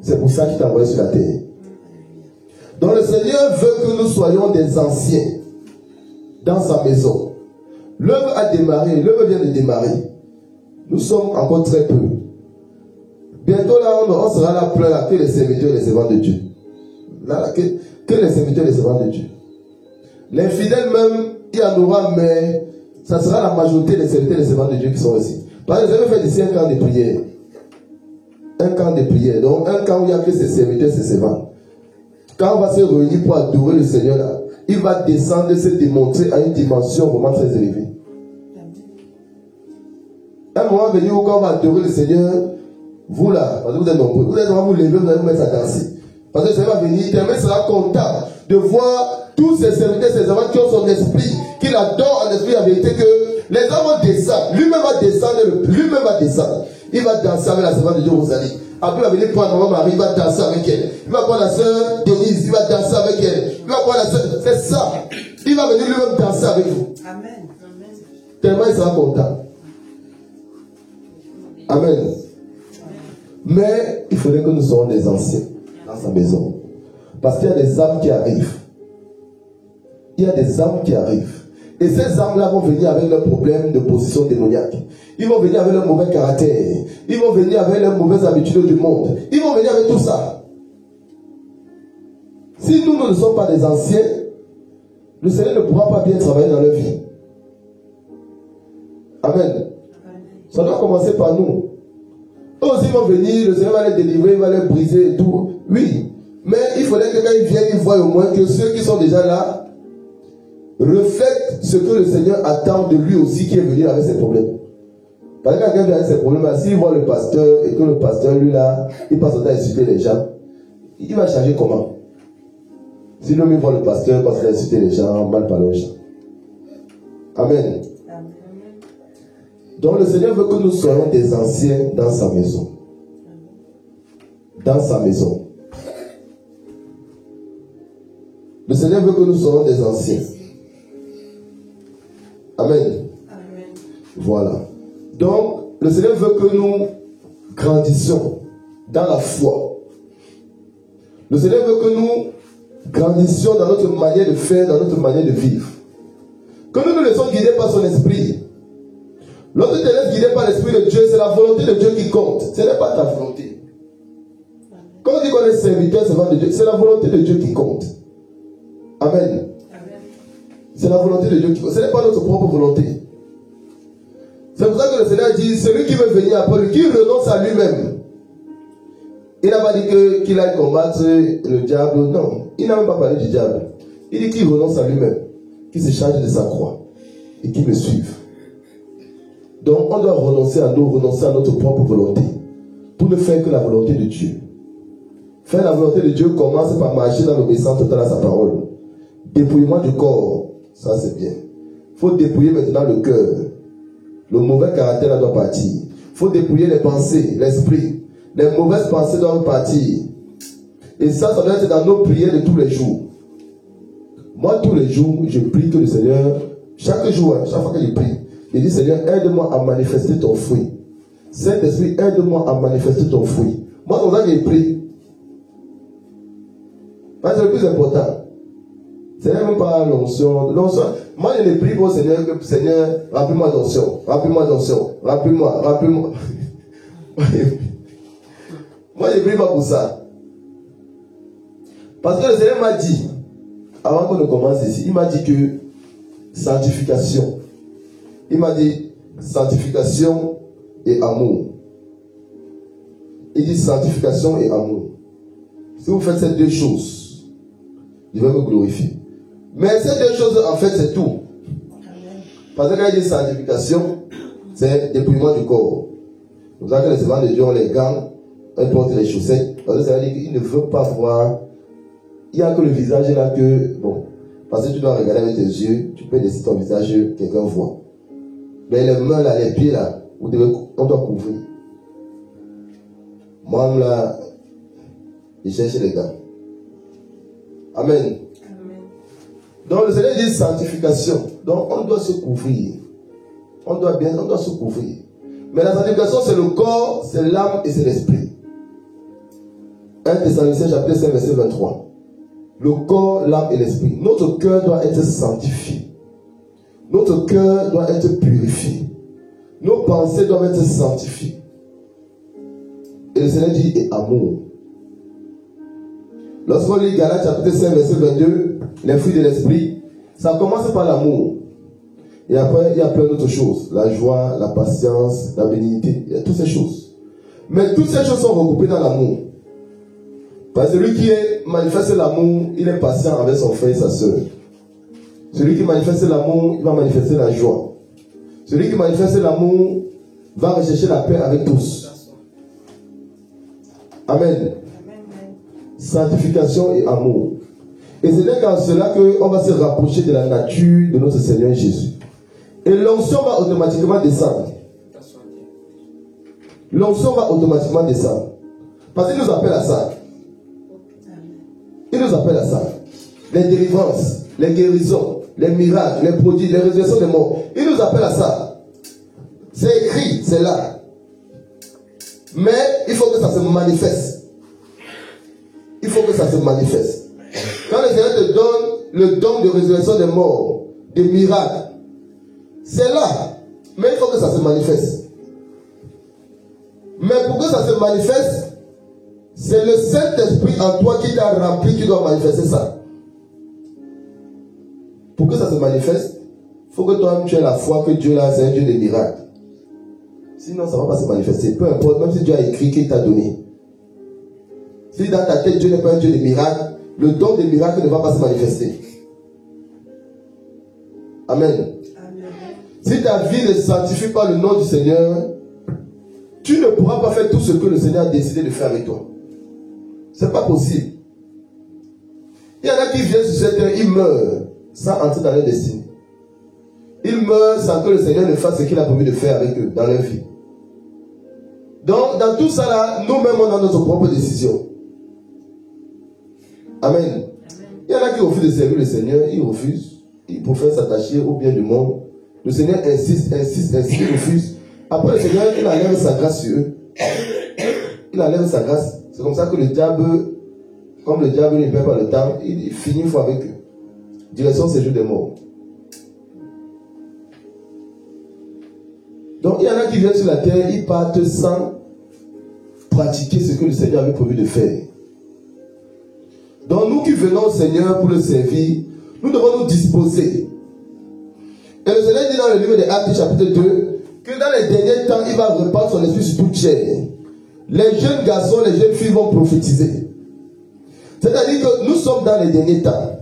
S1: C'est pour ça qu'il t'a envoyé sur la terre. Donc le Seigneur veut que nous soyons des anciens dans sa maison. L'œuvre a démarré, l'œuvre vient de démarrer. Nous sommes encore très peu. Bientôt là, on sera là plein là, que les serviteurs et les servants de Dieu. Là, que les serviteurs et les servants de Dieu. Les fidèles même, il y en aura, mais ça sera la majorité des serviteurs et des servants de Dieu qui sont ici. Parce que vous avez fait ici un camp de prière. Un camp de prière. Donc un camp où il n'y a que ses serviteurs et ses servants. Quand on va se réunir pour adorer le Seigneur là, il va descendre et se démontrer à une dimension vraiment très élevée. Un moment venu où quand on va adorer le Seigneur, vous là, parce que vous êtes nombreux, vous allez vous lever, vous allez vous mettre à danser. Parce que le Seigneur va venir, il sera content de voir tous ces serviteurs, ces enfants qui ont son esprit, qu'il adore en esprit la vérité, que les hommes descendent, lui-même va descendre, il va danser avec la servante de Dieu Rosalie. Après, il va venir prendre maman Marie, il va danser avec elle. Il va prendre la sœur Denise, il va danser avec elle. Il va prendre la sœur, c'est ça. Il va venir lui-même danser avec vous.
S2: Amen.
S1: Tellement il sera content. Amen. Mais il faudrait que nous soyons des anciens dans sa maison. Parce qu'il y a des âmes qui arrivent. Il y a des âmes qui arrivent. Et ces âmes-là vont venir avec leurs problèmes de position démoniaque. Ils vont venir avec leur mauvais caractère. Ils vont venir avec leurs mauvaises habitudes du monde. Ils vont venir avec tout ça. Si nous ne sommes pas des anciens, le Seigneur ne pourra pas bien travailler dans leur vie. Amen. Ça doit commencer par nous. Eux aussi vont venir, le Seigneur va les délivrer, il va les briser et tout. Oui. Mais il faudrait que quand ils viennent, ils voient au moins que ceux qui sont déjà là reflètent ce que le Seigneur attend de lui aussi qui est venu avec ses problèmes. Parce que quand quelqu'un vient avec ses problèmes, s'il voit le pasteur et que le pasteur, lui là, il passe son temps à insulter les gens, il va changer comment? Si l'homme il voit le pasteur parce qu'il a insulté les gens, mal parler aux gens. Amen. Donc le Seigneur veut que nous soyons des anciens dans sa maison. Dans sa maison. Le Seigneur veut que nous soyons des anciens. Amen.
S2: Amen.
S1: Voilà. Donc, le Seigneur veut que nous grandissions dans la foi. Le Seigneur veut que nous grandissions dans notre manière de faire, dans notre manière de vivre. Que nous nous laissons guider par son esprit. Lorsque tu te laisses guider par l'esprit de Dieu, c'est la volonté de Dieu qui compte. Ce n'est pas ta volonté. Quand on dit qu'on est serviteur, servant de Dieu, c'est la volonté de Dieu qui compte. Amen. C'est la volonté de Dieu qui compte. Ce n'est pas notre propre volonté. C'est pour ça que le Seigneur dit, celui qui veut venir après lui, qui renonce à lui-même. Il n'a pas dit qu'il aille combattre le diable. Non, il n'a même pas parlé du diable. Il dit qu'il renonce à lui-même, qu'il se charge de sa croix et qu'il me suive. Donc on doit renoncer à nous, renoncer à notre propre volonté pour ne faire que la volonté de Dieu. Faire la volonté de Dieu commence par marcher dans l'obéissance totale à sa parole. Dépouillement du corps, ça c'est bien. Il faut dépouiller maintenant le cœur. Le mauvais caractère là doit partir. Il faut dépouiller les pensées, l'esprit. Les mauvaises pensées doivent partir. Et ça doit être dans nos prières de tous les jours. Moi, tous les jours, je prie que le Seigneur, chaque jour, chaque fois que je prie, je dis Seigneur, aide-moi à manifester ton fruit. Saint-Esprit, aide-moi à manifester ton fruit. Moi, c'est pour ça que je prie. Parce que c'est le plus important. Ce n'est même pas l'onction. L'onction, Moi, je ne prie pas au Seigneur que Seigneur, remplis-moi d'onction, remplis-moi d'onction, remplis-moi, remplis-moi. Moi, je ne prie pas pour ça. Parce que le Seigneur m'a dit, avant qu'on ne commence ici, il m'a dit que sanctification. Il m'a dit sanctification et amour. Il dit sanctification et amour. Si vous faites ces deux choses, je vais me glorifier. Mais ces deux choses, en fait, c'est tout. Parce que quand il dit sanctification, c'est dépouillement du corps. Vous savez que les servants de Dieu ont les gants, ils portent les chaussettes. Parce que ça veut dire qu'il ne veut pas voir. Il n'y a que le visage là que, bon, parce que tu dois regarder avec tes yeux, tu peux laisser ton visage, quelqu'un voit. Mais les mains là, les pieds là, on doit couvrir. Moi là, je cherche les gants. Amen. Amen. Donc le Seigneur dit sanctification. Donc on doit se couvrir. On doit se couvrir. Mais la sanctification c'est le corps, c'est l'âme et c'est l'esprit. 1 Thessaloniciens chapitre 5 verset 23. Le corps, l'âme et l'esprit. Notre cœur doit être sanctifié. Notre cœur doit être purifié. Nos pensées doivent être sanctifiées. Et le Seigneur dit et amour. Lorsqu'on lit Galates chapitre 5 verset 22, les fruits de l'esprit, ça commence par l'amour. Et après, il y a plein d'autres choses. La joie, la patience, la bénignité. Il y a toutes ces choses. Mais toutes ces choses sont regroupées dans l'amour. Parce que celui qui manifeste l'amour, il est patient avec son frère et sa soeur. Celui qui manifeste l'amour, il va manifester la joie. Celui qui manifeste l'amour va rechercher la paix avec tous. Amen. Sanctification et amour. Et c'est n'est qu'en cela qu'on va se rapprocher de la nature de notre Seigneur Jésus. Et l'onction va automatiquement descendre. L'onction va automatiquement descendre. Parce qu'il nous appelle à ça. Il nous appelle à ça. Les délivrances, les guérisons, les miracles, les prodiges, les résurrections des morts. Il nous appelle à ça. C'est écrit, c'est là. Mais il faut que ça se manifeste. Il faut que ça se manifeste. Quand le Seigneur te donne le don de résurrection des morts, des miracles, c'est là. Mais il faut que ça se manifeste. Mais pour que ça se manifeste, c'est le Saint-Esprit en toi qui t'a rempli qui doit manifester ça. Pour que ça se manifeste, il faut que toi-même tu aies la foi que Dieu là, c'est un Dieu de miracles. Sinon, ça ne va pas se manifester. Peu importe, même si Dieu a écrit qu'il t'a donné. Si dans ta tête Dieu n'est pas un Dieu de miracles, le don des miracles ne va pas se manifester. Amen. Amen. Si ta vie ne sanctifie pas le nom du Seigneur, tu ne pourras pas faire tout ce que le Seigneur a décidé de faire avec toi. C'est pas possible. Il y en a qui viennent sur cette terre, ils meurent sans entrer dans leur destinée. Ils meurent sans que le Seigneur ne fasse ce qu'il a promis de faire avec eux dans leur vie. Donc, dans tout ça là, nous-mêmes on a notre propre décision. Amen. Amen. Il y en a qui refusent de servir le Seigneur, ils refusent. Ils préfèrent s'attacher au bien du monde. Le Seigneur insiste, ils refusent. Après le Seigneur, il enlève sa grâce sur eux. Il enlève sa grâce. C'est comme ça que le diable, comme le diable ne perd pas le temps, il finit une fois avec eux. Direction séjour des morts. Donc il y en a qui viennent sur la terre, ils partent sans pratiquer ce que le Seigneur avait prévu de faire. Donc nous qui venons au Seigneur pour le servir, nous devons nous disposer. Et le Seigneur dit dans le livre des Actes chapitre 2, que dans les derniers temps, il va répandre son esprit sur toute chair. Les jeunes garçons, les jeunes filles vont prophétiser. C'est-à-dire que nous sommes dans les derniers temps.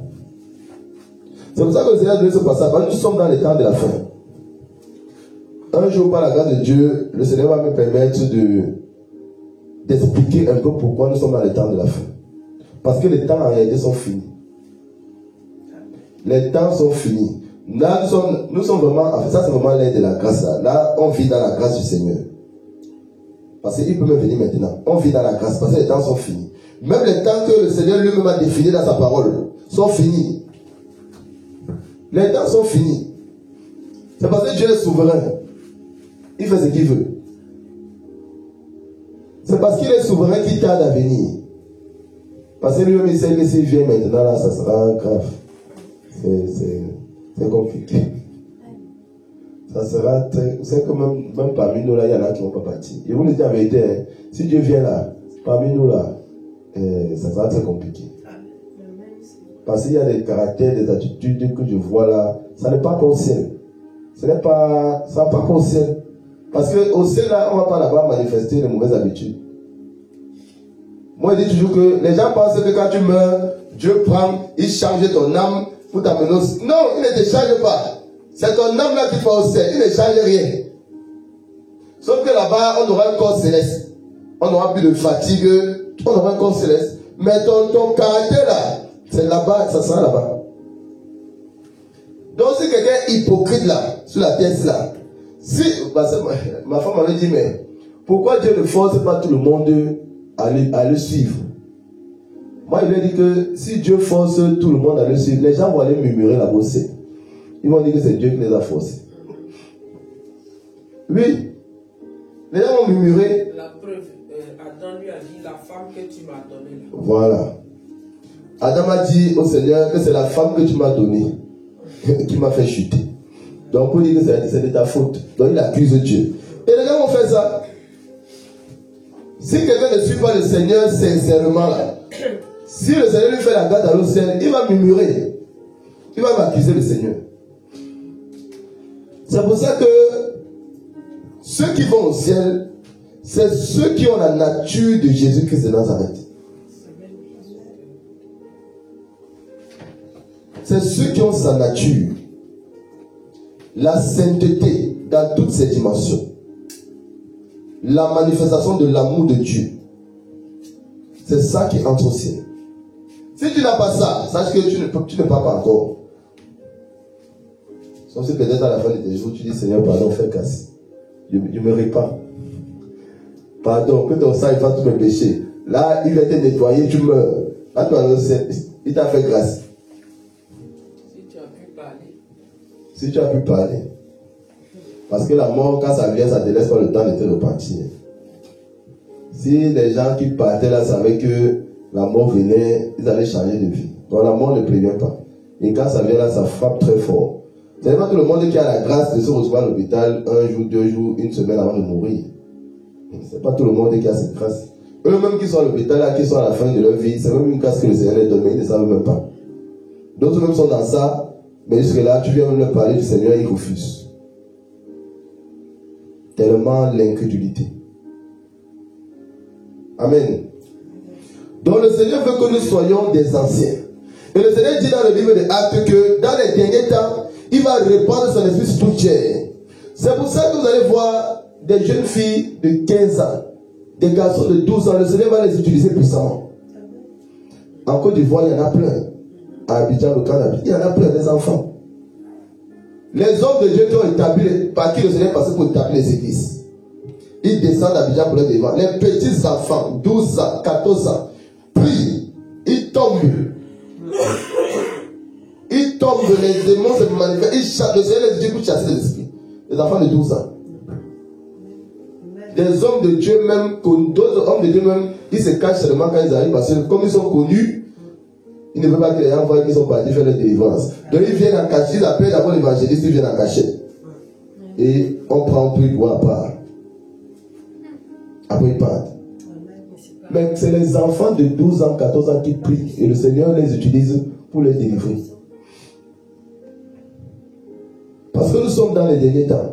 S1: C'est pour ça que le Seigneur a donné ce passage. Nous sommes dans les temps de la fin. Un jour, par la grâce de Dieu, le Seigneur va me permettre d'expliquer un peu pourquoi nous sommes dans les temps de la fin. Parce que les temps en réalité sont finis. Les temps sont finis. Là, nous sommes vraiment, en fait, ça c'est vraiment l'ère de la grâce. Là, on vit dans la grâce du Seigneur. Parce qu'il peut même venir maintenant. On vit dans la grâce parce que les temps sont finis. Même les temps que le Seigneur lui-même a définis dans sa parole sont finis. Les temps sont finis. C'est parce que Dieu est souverain. Il fait ce qu'il veut. C'est parce qu'il est souverain qu'il tarde à venir. Parce que lui-même il sait que s'il vient maintenant, là, ça sera grave. c'est compliqué. Ça sera très... Vous savez que même parmi nous là, il y en a qui ne vont pas partir. Et vous le dites en vérité, hein, si Dieu vient là, parmi nous là, ça sera très compliqué. Parce qu'il y a des caractères, des attitudes que je vois là, ça n'est pas qu'au ciel. Ça n'est pas qu'au ciel. Parce qu'au ciel là, on ne va pas là-bas manifester les mauvaises habitudes. Moi, je dis toujours que les gens pensent que quand tu meurs, Dieu prend, il change ton âme pour t'amener au ciel. Non, il ne te change pas. C'est ton âme là qui va au ciel. Il ne change rien. Sauf que là-bas, on aura un corps céleste. On n'aura plus de fatigue. On aura un corps céleste. Mais ton caractère là, c'est là-bas, ça sera là-bas. Donc si quelqu'un est hypocrite là, sur la terre là, si, ma femme m'avait dit, mais pourquoi Dieu ne force pas tout le monde à le suivre? Moi, il lui ai dit que si Dieu force tout le monde à le suivre, les gens vont aller murmurer là-bas aussi. Ils vont dire que c'est Dieu qui les a forcés. Oui. Les gens vont murmurer.
S5: La preuve, Adam lui a dit, la femme que tu m'as donnée.
S1: Voilà. Adam a dit au Seigneur que c'est la femme que tu m'as donnée qui m'a fait chuter. Donc, pour dire que c'est de ta faute. Donc, il accuse Dieu. Et les gens vont faire ça. Si quelqu'un ne suit pas le Seigneur sincèrement, là, si le Seigneur lui fait la garde à l'eau ciel, il va murmurer. Il va m'accuser le Seigneur. C'est pour ça que ceux qui vont au ciel, c'est ceux qui ont la nature de Jésus-Christ de Nazareth. C'est ceux qui ont sa nature. La sainteté dans toutes ses dimensions. La manifestation de l'amour de Dieu. C'est ça qui entre au ciel. Si tu n'as pas ça, sache que tu ne pars pas encore. Sauf si peut-être à la fin de tes jours, tu dis Seigneur, pardon, fais casse. Je ne me répands. Pardon, que ton sang efface tous mes péchés. Là, il va te nettoyer, tu meurs. Là, tu as il t'a fait grâce. Si tu as pu parler. Parce que la mort, quand ça vient, ça te laisse pas le temps de te repartir. Si les gens qui partaient là savaient que la mort venait, ils allaient changer de vie. Donc la mort ne prévient pas. Et quand ça vient là, ça frappe très fort. Ce n'est pas tout le monde qui a la grâce de se retrouver à l'hôpital 1 jour, 2 jours, 1 semaine avant de mourir. Ce n'est pas tout le monde qui a cette grâce. Eux-mêmes qui sont à l'hôpital là, qui sont à la fin de leur vie, c'est même une grâce que le Seigneur les donne, mais ils ne savent même pas. D'autres même sont dans ça, mais jusque là, tu viens même leur parler du Seigneur, ils refusent. Tellement l'incrédulité. Amen. Donc le Seigneur veut que nous soyons des anciens. Et le Seigneur dit dans le livre des Actes que dans les derniers temps, il va répandre son esprit sur toute chair. C'est pour ça que vous allez voir des jeunes filles de 15 ans, des garçons de 12 ans, le Seigneur va les utiliser puissamment. En Côte d'Ivoire, il y en a plein. À Abidjan, le Canada, il y en a plein, des enfants. Les hommes de Dieu qui ont établi, par qui le Seigneur est passé pour établir les églises. Ils descendent à Abidjan pour leur devant. Les petits enfants, 12 ans, 14 ans, prient, ils tombent. Ils tombent, les démons se manifestent, ils chassent, le Seigneur les dit pour chasser les esprits. Les enfants de 12 ans. Des hommes de Dieu même, d'autres hommes de Dieu même, ils se cachent seulement quand ils arrivent parce que comme ils sont connus, ils ne veulent pas que les gens voient qu'ils sont partis faire leur délivrance. Donc ils viennent en cachette, ils appellent d'abord l'évangéliste, ils viennent en cachette. Et on prend plus de bois à part. Après ils partent. Mais c'est les enfants de 12 ans, 14 ans qui prient et le Seigneur les utilise pour les délivrer. Parce que nous sommes dans les derniers temps.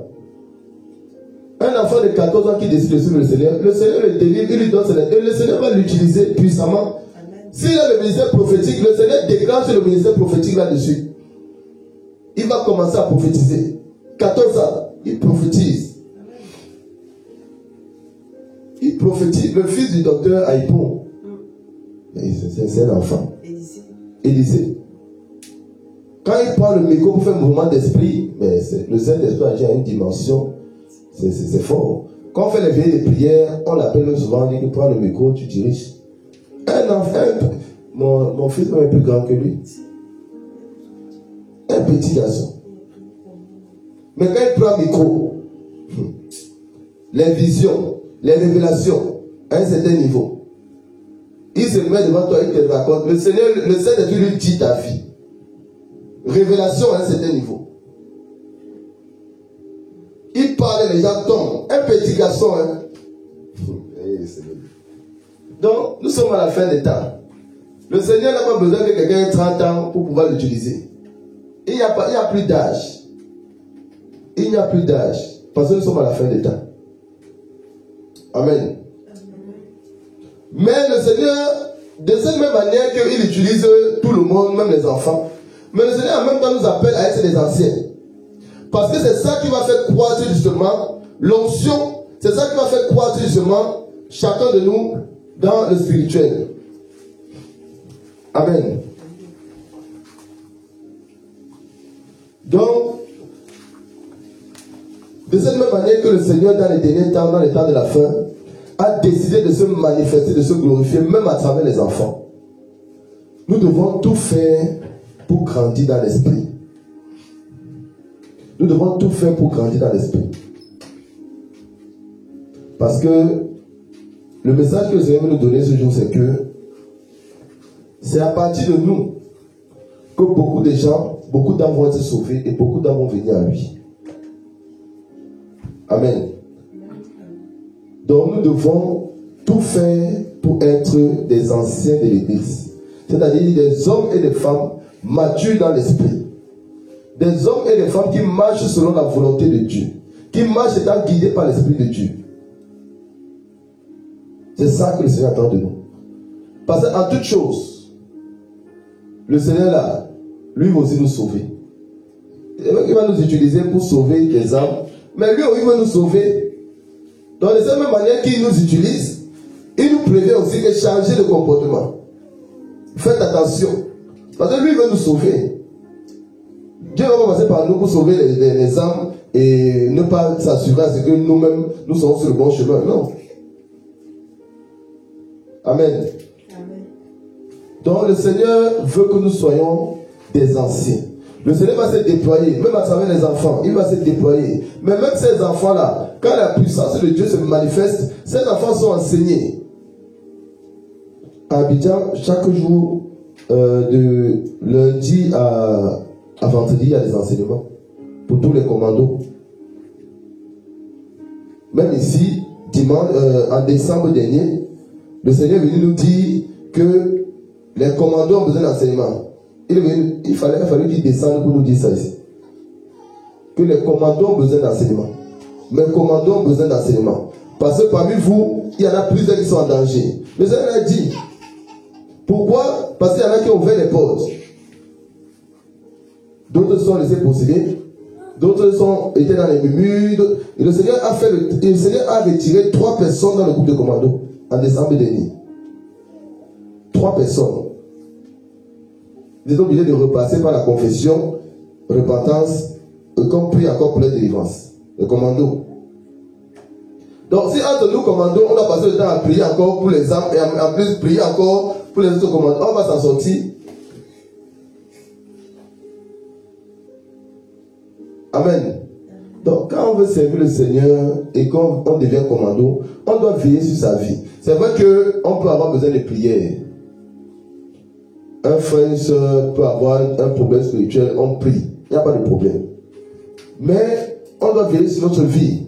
S1: Un enfant de 14 ans qui décide de suivre le Seigneur le délivre, il lui donne son aide. Et le Seigneur va l'utiliser puissamment. S'il a le ministère prophétique, le Seigneur déclenche le ministère prophétique là-dessus. Il va commencer à prophétiser. 14 ans, il prophétise. Il prophétise. Le fils du docteur Aïpon, c'est un enfant. Élisée. Quand il prend le micro pour faire un mouvement d'esprit, mais le Saint-Esprit a déjà une dimension, c'est fort. Quand on fait les veillées de prière, on l'appelle souvent, on dit qu'il prend le micro, tu diriges. Un enfant, mon fils est plus grand que lui. Un petit garçon. Mais quand il prend le micro, les visions, les révélations, à un certain niveau, il se met devant toi, il te raconte. Le Seigneur lui dit ta vie. révélation à un certain niveau. Il parle, les gens tombent. Un petit garçon, hein. Donc, nous sommes à la fin des temps. Le Seigneur n'a pas besoin que quelqu'un ait 30 ans pour pouvoir l'utiliser. Il n'y a plus d'âge. Il n'y a plus d'âge. Parce que nous sommes à la fin des temps. Amen. Mais le Seigneur, de cette même manière qu'il utilise tout le monde, même les enfants, mais le Seigneur en même temps nous appelle à être des anciens. Parce que c'est ça qui va faire croître justement l'onction. C'est ça qui va faire croître justement chacun de nous dans le spirituel. Amen. Donc, de cette même manière que le Seigneur dans les derniers temps, dans les temps de la fin, a décidé de se manifester, de se glorifier, même à travers les enfants. Nous devons tout faire pour grandir dans l'esprit. Nous devons tout faire pour grandir dans l'esprit. Parce que le message que le Seigneur veut nous donner ce jour, c'est que c'est à partir de nous que beaucoup de gens, beaucoup d'âmes vont être sauvés et beaucoup d'âmes vont venir à lui. Amen. Donc nous devons tout faire pour être des anciens de l'Église. C'est-à-dire des hommes et des femmes matures dans l'esprit. Des hommes et des femmes qui marchent selon la volonté de Dieu. Qui marchent étant guidés par l'Esprit de Dieu. C'est ça que le Seigneur attend de nous. Parce qu'en toute chose, le Seigneur là, lui va aussi nous sauver. Il va nous utiliser pour sauver des âmes. Mais lui, il va nous sauver. Donc de cette même manière qu'il nous utilise, il nous prévient aussi de changer de comportement. Faites attention. Parce que lui, il veut nous sauver. Dieu va passer par nous pour sauver les âmes et ne pas s'assurer à ce que nous-mêmes, nous sommes sur le bon chemin. Non. Amen. Amen. Donc le Seigneur veut que nous soyons des anciens. Le Seigneur va se déployer, même à travers les enfants, il va se déployer. Mais même ces enfants-là, quand la puissance de Dieu se manifeste, ces enfants sont enseignés. À Abidjan, chaque jour, de lundi à vendredi, il y a des enseignements pour tous les commandos. Même ici, dimanche, en décembre dernier, le Seigneur est venu nous dire que les commandos ont besoin d'enseignement. Il fallait qu'il descende pour nous dire ça ici. Que les commandos ont besoin d'enseignement. Mes commandos ont besoin d'enseignement. Parce que parmi vous, il y en a plusieurs qui sont en danger. Le Seigneur a dit. Pourquoi? Parce qu'il y en a qui ont ouvert les portes. D'autres sont laissés posséder. D'autres étaient dans les murmures. Et le Seigneur a retiré 3 personnes dans le groupe de commandos en décembre dernier. 3 personnes. Ils sont obligés de repasser par la confession, repentance, et qu'on prie encore pour les délivrances. Les commandos. Donc si entre nous commandos, on doit passer le temps à prier encore pour les âmes et en plus prier encore pour les autres commandos, on va s'en sortir. Amen. Donc quand on veut servir le Seigneur et quand on devient commando, on doit veiller sur sa vie. C'est vrai qu'on peut avoir besoin de prières. Un frère, une soeur peut avoir un problème spirituel, on prie. Il n'y a pas de problème. Mais on doit veiller sur notre vie.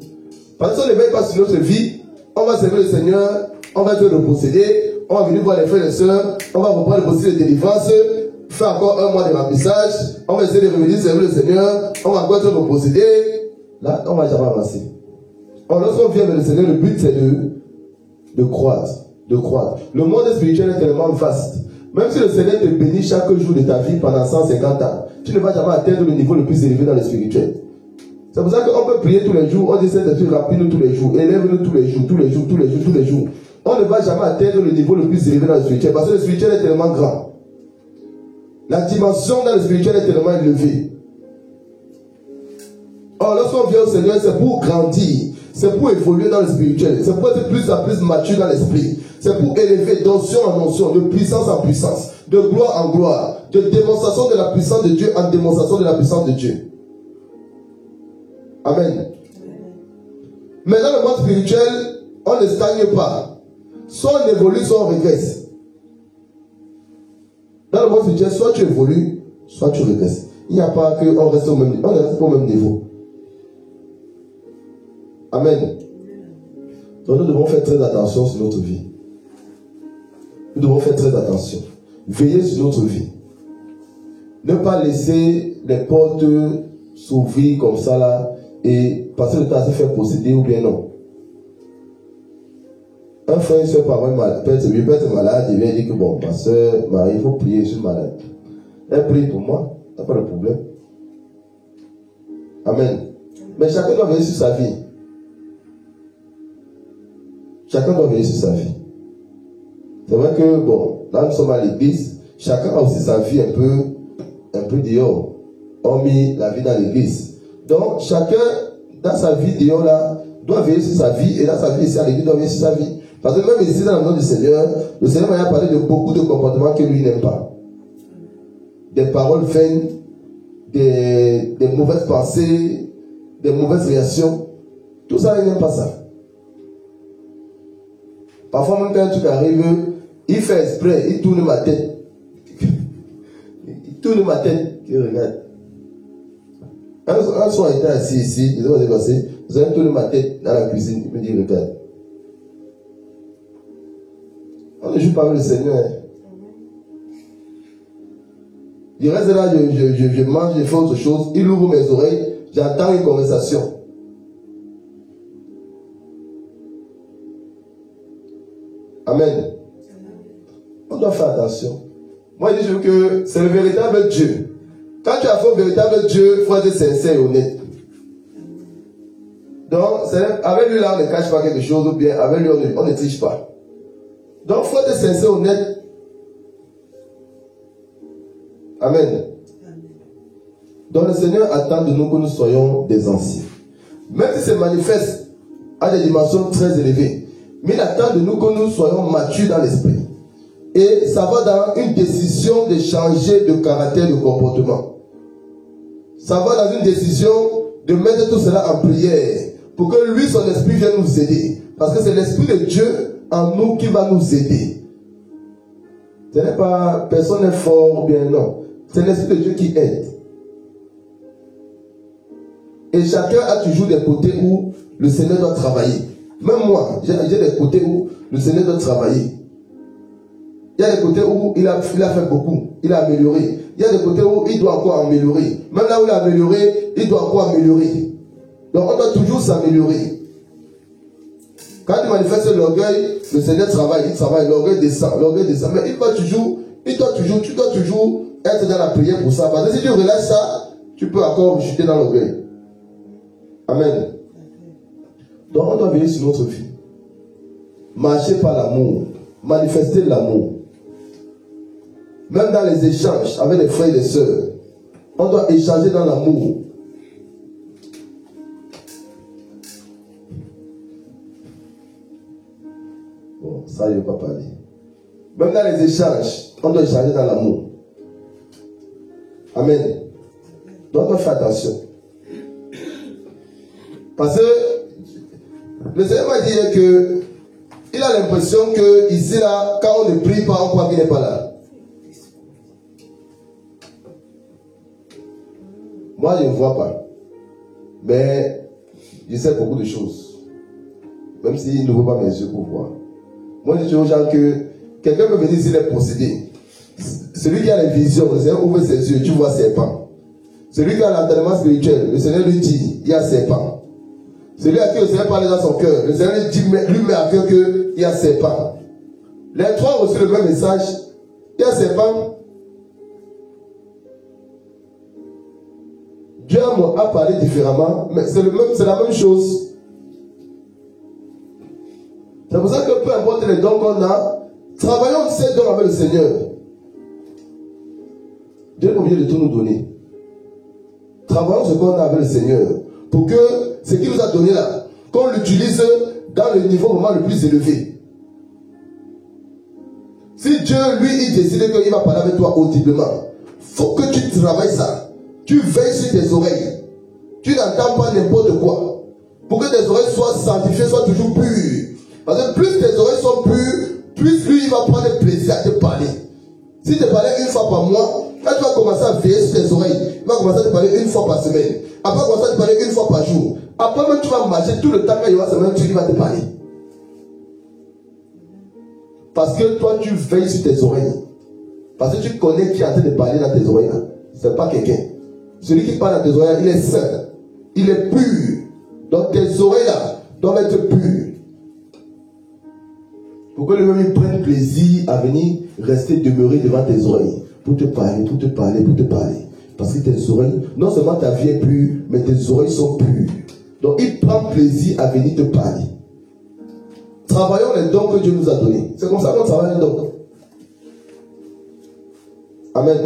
S1: Parce que si on ne veille pas sur notre vie, on va servir le Seigneur, on va être repossédé, on va venir voir les frères et sœurs, on va reprendre le processus de délivrance, faire encore 1 mois de remplissage, on va essayer de revenir servir le Seigneur, on va encore être repossédé. Là, on ne va jamais avancer. Lorsqu'on vient vers le Seigneur, le but c'est de croître. De croître. Le monde spirituel est tellement vaste. Même si le Seigneur te bénit chaque jour de ta vie pendant 150 ans, tu ne vas jamais atteindre le niveau le plus élevé dans le spirituel. C'est pour ça qu'on peut prier tous les jours, on dit Saint-Esprit remplis-nous tous les jours, élève-nous tous les jours, tous les jours, tous les jours, tous les jours. On ne va jamais atteindre le niveau le plus élevé dans le spirituel, parce que le spirituel est tellement grand. La dimension dans le spirituel est tellement élevée. Or, lorsqu'on vient au Seigneur, c'est pour grandir, c'est pour évoluer dans le spirituel, c'est pour être plus en plus mature dans l'esprit. C'est pour élever d'onction en onction, de puissance en puissance, de gloire en gloire, de démonstration de la puissance de Dieu en démonstration de la puissance de Dieu. Amen. Mais dans le monde spirituel, on ne stagne pas. Soit on évolue, soit on régresse. Dans le monde spirituel, soit tu évolues, soit tu régresses. Il n'y a pas qu'on reste au même niveau. On reste au même niveau. Amen. Donc nous devons faire très attention sur notre vie. Nous devons faire très attention. Veiller sur notre vie. Ne pas laisser les portes s'ouvrir comme ça là et passer le temps à se faire posséder ou bien non. Un frère, une soeur, par exemple, peut être malade, il vient dire que bon, ma soeur, Marie, il faut prier, je suis malade. Elle prie pour moi, il n'y a pas de problème. Amen. Mais chacun doit veiller sur sa vie. Chacun doit veiller sur sa vie. C'est vrai que, bon, là nous sommes à l'église, chacun a aussi sa vie un peu dehors, hormis la vie dans l'église. Donc, chacun, dans sa vie dehors là, doit veiller sur sa vie, et dans sa vie ici à l'église, doit veiller sur sa vie. Parce que même ici, dans le nom du Seigneur, le Seigneur m'a parlé de beaucoup de comportements que lui n'aime pas. Des paroles vaines, des mauvaises pensées, des mauvaises réactions. Tout ça, il n'aime pas ça. Parfois, même quand un truc arrive, il fait exprès, il tourne ma tête. Il tourne ma tête, il regarde. Un soir, il était assis ici, vous avez tourné ma tête dans la cuisine, il me dit, regarde. On ne joue pas avec le Seigneur. Je reste là, je mange, je fais autre chose. Il ouvre mes oreilles, j'entends une conversation. Amen. On doit faire attention. Moi, je dis que c'est le véritable Dieu. Quand tu as fait le véritable Dieu, il faut être sincère et honnête. Donc, avec lui là, on ne cache pas quelque chose, ou bien avec lui, on ne triche pas. Donc, il faut être sincère et honnête. Amen. Donc, le Seigneur attend de nous que nous soyons des anciens. Même si c'est manifeste à des dimensions très élevées, mais il attend de nous que nous soyons matures dans l'esprit. Et ça va dans une décision de changer de caractère, de comportement. Ça va dans une décision de mettre tout cela en prière pour que lui, son esprit, vienne nous aider. Parce que c'est l'esprit de Dieu en nous qui va nous aider. Ce n'est pas personne n'est fort ou bien non. C'est l'esprit de Dieu qui aide. Et chacun a toujours des côtés où le Seigneur doit travailler. Même moi, j'ai des côtés où le Seigneur doit travailler. Il y a des côtés où il a fait beaucoup, il a amélioré. Il y a des côtés où il doit encore améliorer. Même là où il a amélioré, il doit encore améliorer. Donc on doit toujours s'améliorer. Quand il manifeste l'orgueil, le Seigneur travaille, l'orgueil descend. Mais tu dois toujours être dans la prière pour ça. Parce que si tu relâches ça, tu peux encore chuter dans l'orgueil. Amen. Donc on doit veiller sur notre vie. Marcher par l'amour. Manifester l'amour. Même dans les échanges avec les frères et les sœurs, on doit échanger dans l'amour. Bon, ça, je ne vais pas parler. Même dans les échanges, on doit échanger dans l'amour. Amen. Donc, on doit faire attention. Parce que le Seigneur m'a dit que il a l'impression que ici, là, quand on ne prie pas, on croit qu'il n'est pas là. Moi, je ne vois pas. Mais je sais beaucoup de choses. Même s'il ne veut pas mes yeux pour voir. Moi, je dis aux gens que quelqu'un peut venir ici les posséder. Celui qui a les visions, le Seigneur ouvre ses yeux, tu vois serpent. Celui qui a l'entraînement spirituel, le Seigneur lui dit, il y a serpent. Celui à qui le Seigneur parle dans son cœur, le Seigneur lui met à cœur qu'il y a serpent. Les trois ont reçu le même message. Il y a serpent. Dieu a parlé différemment, mais c'est la même chose. C'est pour ça que peu importe les dons qu'on a, travaillons ces dons avec le Seigneur. Dieu n'est pas obligé de tout nous donner. Travaillons ce qu'on a avec le Seigneur. Pour que ce qu'il nous a donné là, qu'on l'utilise dans le niveau vraiment le plus élevé. Si Dieu, lui, il décide qu'il va parler avec toi audiblement, il faut que tu travailles ça. Tu veilles sur tes oreilles. Tu n'entends pas n'importe quoi. Pour que tes oreilles soient sanctifiées, soient toujours pures. Parce que plus tes oreilles sont pures, plus lui, il va prendre plaisir à te parler. Si tu parlais une fois par mois, Quand tu vas commencer à veiller sur tes oreilles, il va commencer à te parler une fois par semaine. Après, il va commencer à te parler une fois par jour. Après, même tu vas marcher tout le temps quand il va se mettre, tu vas te parler. Parce que toi, tu veilles sur tes oreilles. Parce que tu connais qui est en train de parler dans tes oreilles. Ce n'est pas quelqu'un. Celui qui parle dans tes oreilles, il est saint. Il est pur. Donc tes oreilles là doivent être pures. Pour que le même prenne plaisir à venir rester demeurer devant tes oreilles. Pour te parler, pour te parler, pour te parler. Parce que tes oreilles, non seulement ta vie est pure, mais tes oreilles sont pures. Donc il prend plaisir à venir te parler. Travaillons les dons que Dieu nous a donnés. C'est comme ça qu'on travaille les dons. Amen.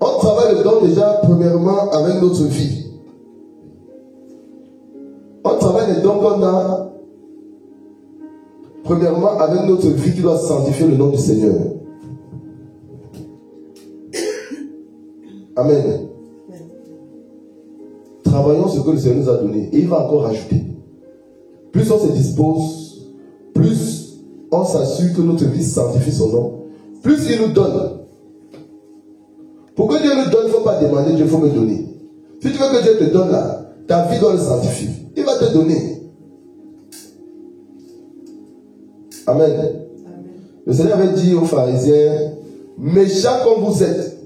S1: On travaille le don déjà premièrement avec notre vie. On travaille les dons qu'on a premièrement avec notre vie qui doit sanctifier le nom du Seigneur. Amen. Travaillons ce que le Seigneur nous a donné et il va encore ajouter. Plus on se dispose, plus on s'assure que notre vie sanctifie son nom, plus il nous donne. Pour que Dieu nous donne, il ne faut pas demander, Dieu, il faut me donner. Si tu veux que Dieu te donne là, ta vie doit le sanctifier. Il va te donner. Amen. Amen. Le Seigneur avait dit aux pharisiens, méchants comme vous êtes.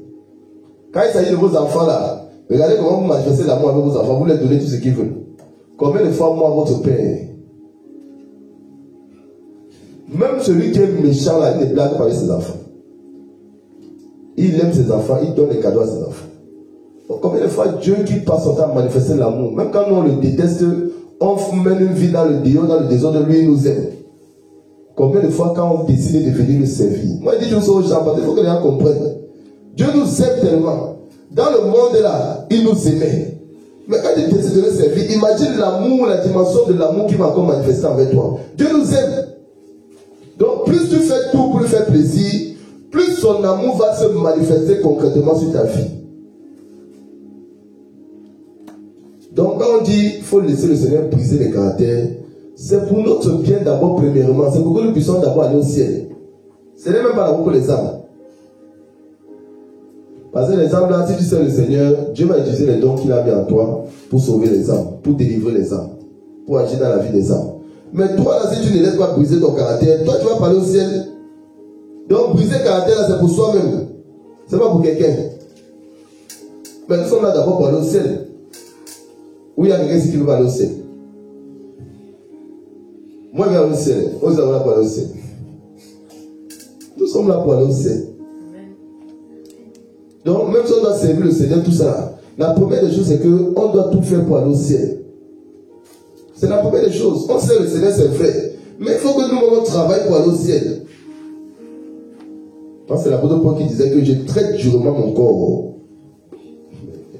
S1: Quand il s'agit de vos enfants là, regardez comment vous manifestez l'amour avec vos enfants, vous leur donnez tout ce qu'ils veulent. Combien de fois moi, votre père, même celui qui est méchant là, il ne blague pas avec ses enfants. Il aime ses enfants, il donne des cadeaux à ses enfants. Donc, combien de fois Dieu qui passe son temps à manifester l'amour, même quand nous on le déteste, on mène une vie dans le désordre, dans le désordre, lui il nous aime. Combien de fois quand on décide de venir le servir. Moi je dis toujours aux gens, parce qu'il faut que les gens comprennent. Dieu nous aime tellement. Dans le monde là, il nous aimait. Mais quand il décide de le servir, imagine l'amour, la dimension de l'amour qui va encore manifester avec toi. Dieu nous aime. Donc plus tu fais tout pour lui faire plaisir, plus son amour va se manifester concrètement sur ta vie. Donc quand on dit qu'il faut laisser le Seigneur briser les caractères, c'est pour notre bien d'abord premièrement, c'est pour que nous puissions d'abord aller au ciel. Ce n'est même pas d'abord pour les âmes. Parce que les âmes là, si tu sais le Seigneur, Dieu va utiliser les dons qu'il a mis en toi pour sauver les âmes, pour délivrer les âmes, pour agir dans la vie des âmes. Mais toi là, si tu ne laisses pas briser ton caractère, toi tu vas parler au ciel. Donc briser le caractère là, c'est pour soi-même. C'est pas pour quelqu'un. Mais nous sommes là d'abord pour aller au ciel. Où il y a quelqu'un ici qui veut pas aller au ciel. Moi je vais aller au ciel. Nous sommes là pour aller au ciel. Nous sommes là pour aller au ciel. Donc même si on doit servir le Seigneur, tout ça, la première des choses c'est qu'on doit tout faire pour aller au ciel. C'est la première des choses. On sait le Seigneur c'est vrai. Mais il faut que nous on travaille pour aller au ciel. Parce que c'est l'apôtre Paul qui disait que je traite durement mon corps.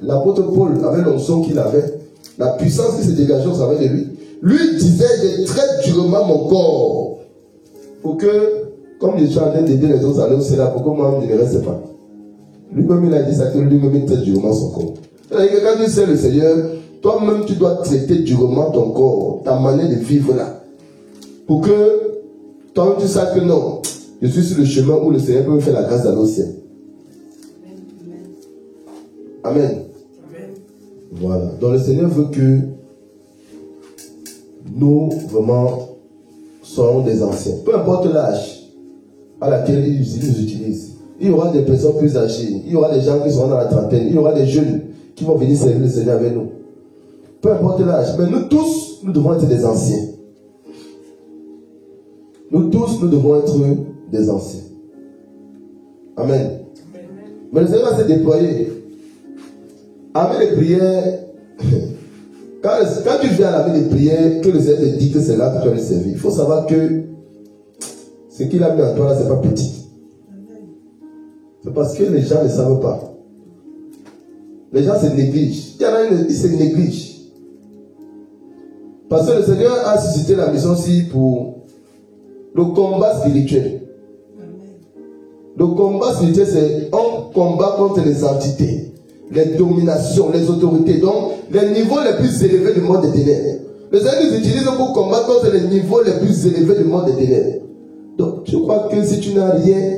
S1: L'apôtre Paul avait l'onction qu'il avait, la puissance qui se dégageait au travers de lui. Lui disait, je traite durement mon corps. Pour que, comme je suis en train d'aider les autres à aller au ciel, pour que moi je ne reste pas. Lui-même il a dit ça, que lui-même il traite durement son corps. C'est-à-dire que quand tu sais le Seigneur, toi-même tu dois traiter durement ton corps, ta manière de vivre là. Pour que toi-même tu saches que non, je suis sur le chemin où le Seigneur peut me faire la grâce d'aller au ciel. Amen. Amen. Voilà. Donc le Seigneur veut que nous vraiment soyons des anciens. Peu importe l'âge à laquelle il nous utilise. Il y aura des personnes plus âgées. Il y aura des gens qui seront dans la trentaine. Il y aura des jeunes qui vont venir servir le Seigneur avec nous. Peu importe l'âge. Mais nous tous, nous devons être des anciens. Nous tous, nous devons être des anciens. Amen. Amen. Mais le Seigneur va se déployer. Avec les prières, quand tu viens à la vie des prières, que le Seigneur te dit que c'est là que tu vas le servir, il faut savoir que ce qu'il a mis en toi là, c'est pas petit. C'est parce que les gens ne savent pas. Les gens se négligent. Il y en a qui se négligent. Parce que le Seigneur a suscité la mission aussi pour le combat spirituel. Le combat spirituel, c'est un combat contre les entités, les dominations, les autorités. Donc, les niveaux les plus élevés du monde des ténèbres. Le Seigneur nous utilise pour combattre contre les niveaux les plus élevés du monde des ténèbres. Donc, je crois que si tu n'as rien,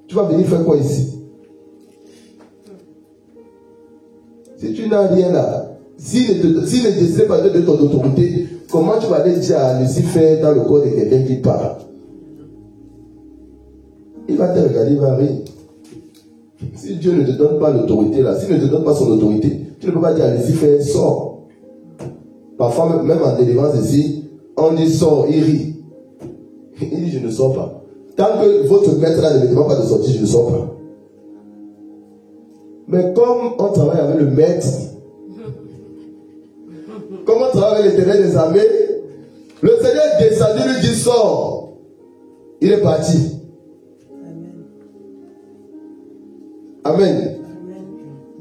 S1: tu vas venir faire quoi ici? Si tu n'as rien là, s'il ne décide pas de ton autorité, comment tu vas aller dire à Lucifer dans le corps de quelqu'un qui parle? Il va te regarder, il va rire. Si Dieu ne te donne pas l'autorité là, s'il ne te donne pas son autorité, tu ne peux pas dire à Lucifer, sors. Parfois, même en délivrance ici, on dit sors, il rit. Il dit je ne sors pas. Tant que votre maître là ne me demande pas de sortir, je ne sors pas. Mais comme on travaille avec le maître, comme on travaille avec l'Éternel des armées, le Seigneur est descendu, lui dit sors. Il est parti. Amen. Amen.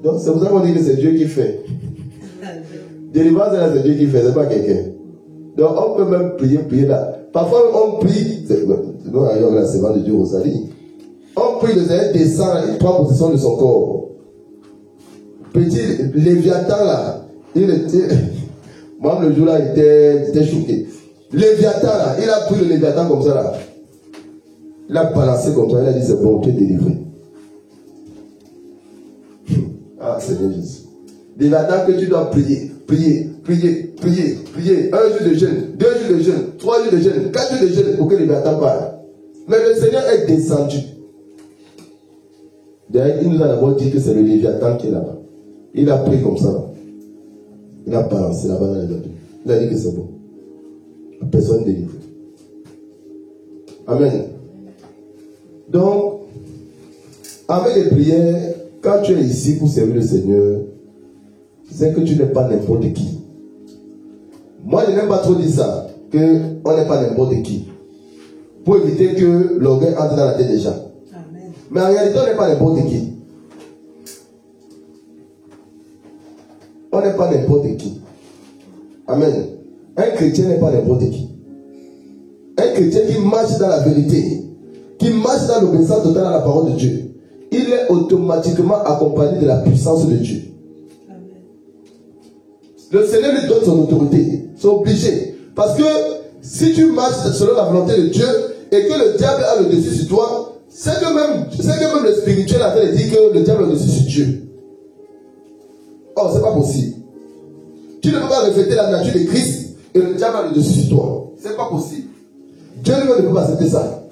S1: Donc c'est pour ça qu'on dit que c'est Dieu qui fait. Délivrance là, c'est Dieu qui fait, c'est pas quelqu'un. Donc on peut même prier là. Parfois on prie, c'est la sévère de Dieu Rosalie. On prie, le Seigneur descend, il prend possession de son corps. Petit Léviathan là, il était. Moi le jour là, il était choqué. Léviathan là, il a pris le Léviathan comme ça là. Il a balancé comme ça, il a dit c'est bon, tu es délivré. Ah, Seigneur Jésus. Léviathan que tu dois prier. Un jour de jeûne, 2 jours de jeûne, 3 jours de jeûne, 4 jours de jeûne pour que les Léviathan parlent. Mais le Seigneur est descendu. D'ailleurs, il nous a d'abord dit que c'est le Léviathan qui est là-bas. Il a pris comme ça. Il a balancé là-bas dans les abîmes. Il a dit que c'est bon. La personne délivrée. Amen. Donc, avec les prières, quand tu es ici pour servir le Seigneur, c'est que tu n'es pas n'importe qui. Moi, je n'aime pas trop dire ça, qu'on n'est pas n'importe qui. Pour éviter que l'orgueil entre dans la tête des gens. Amen. Mais en réalité, on n'est pas n'importe qui. On n'est pas n'importe qui. Amen. Un chrétien n'est pas n'importe qui. Un chrétien qui marche dans la vérité, qui marche dans l'obéissance totale à la parole de Dieu, il est automatiquement accompagné de la puissance de Dieu. Le Seigneur lui donne son autorité. C'est obligé. Parce que si tu marches selon la volonté de Dieu et que le diable a le dessus sur toi, c'est que même le spirituel a fait dire que le diable a le dessus sur Dieu. Oh, c'est pas possible. Tu ne peux pas refléter la nature de Christ et le diable a le dessus sur toi. C'est pas possible. Dieu ne peut pas accepter ça.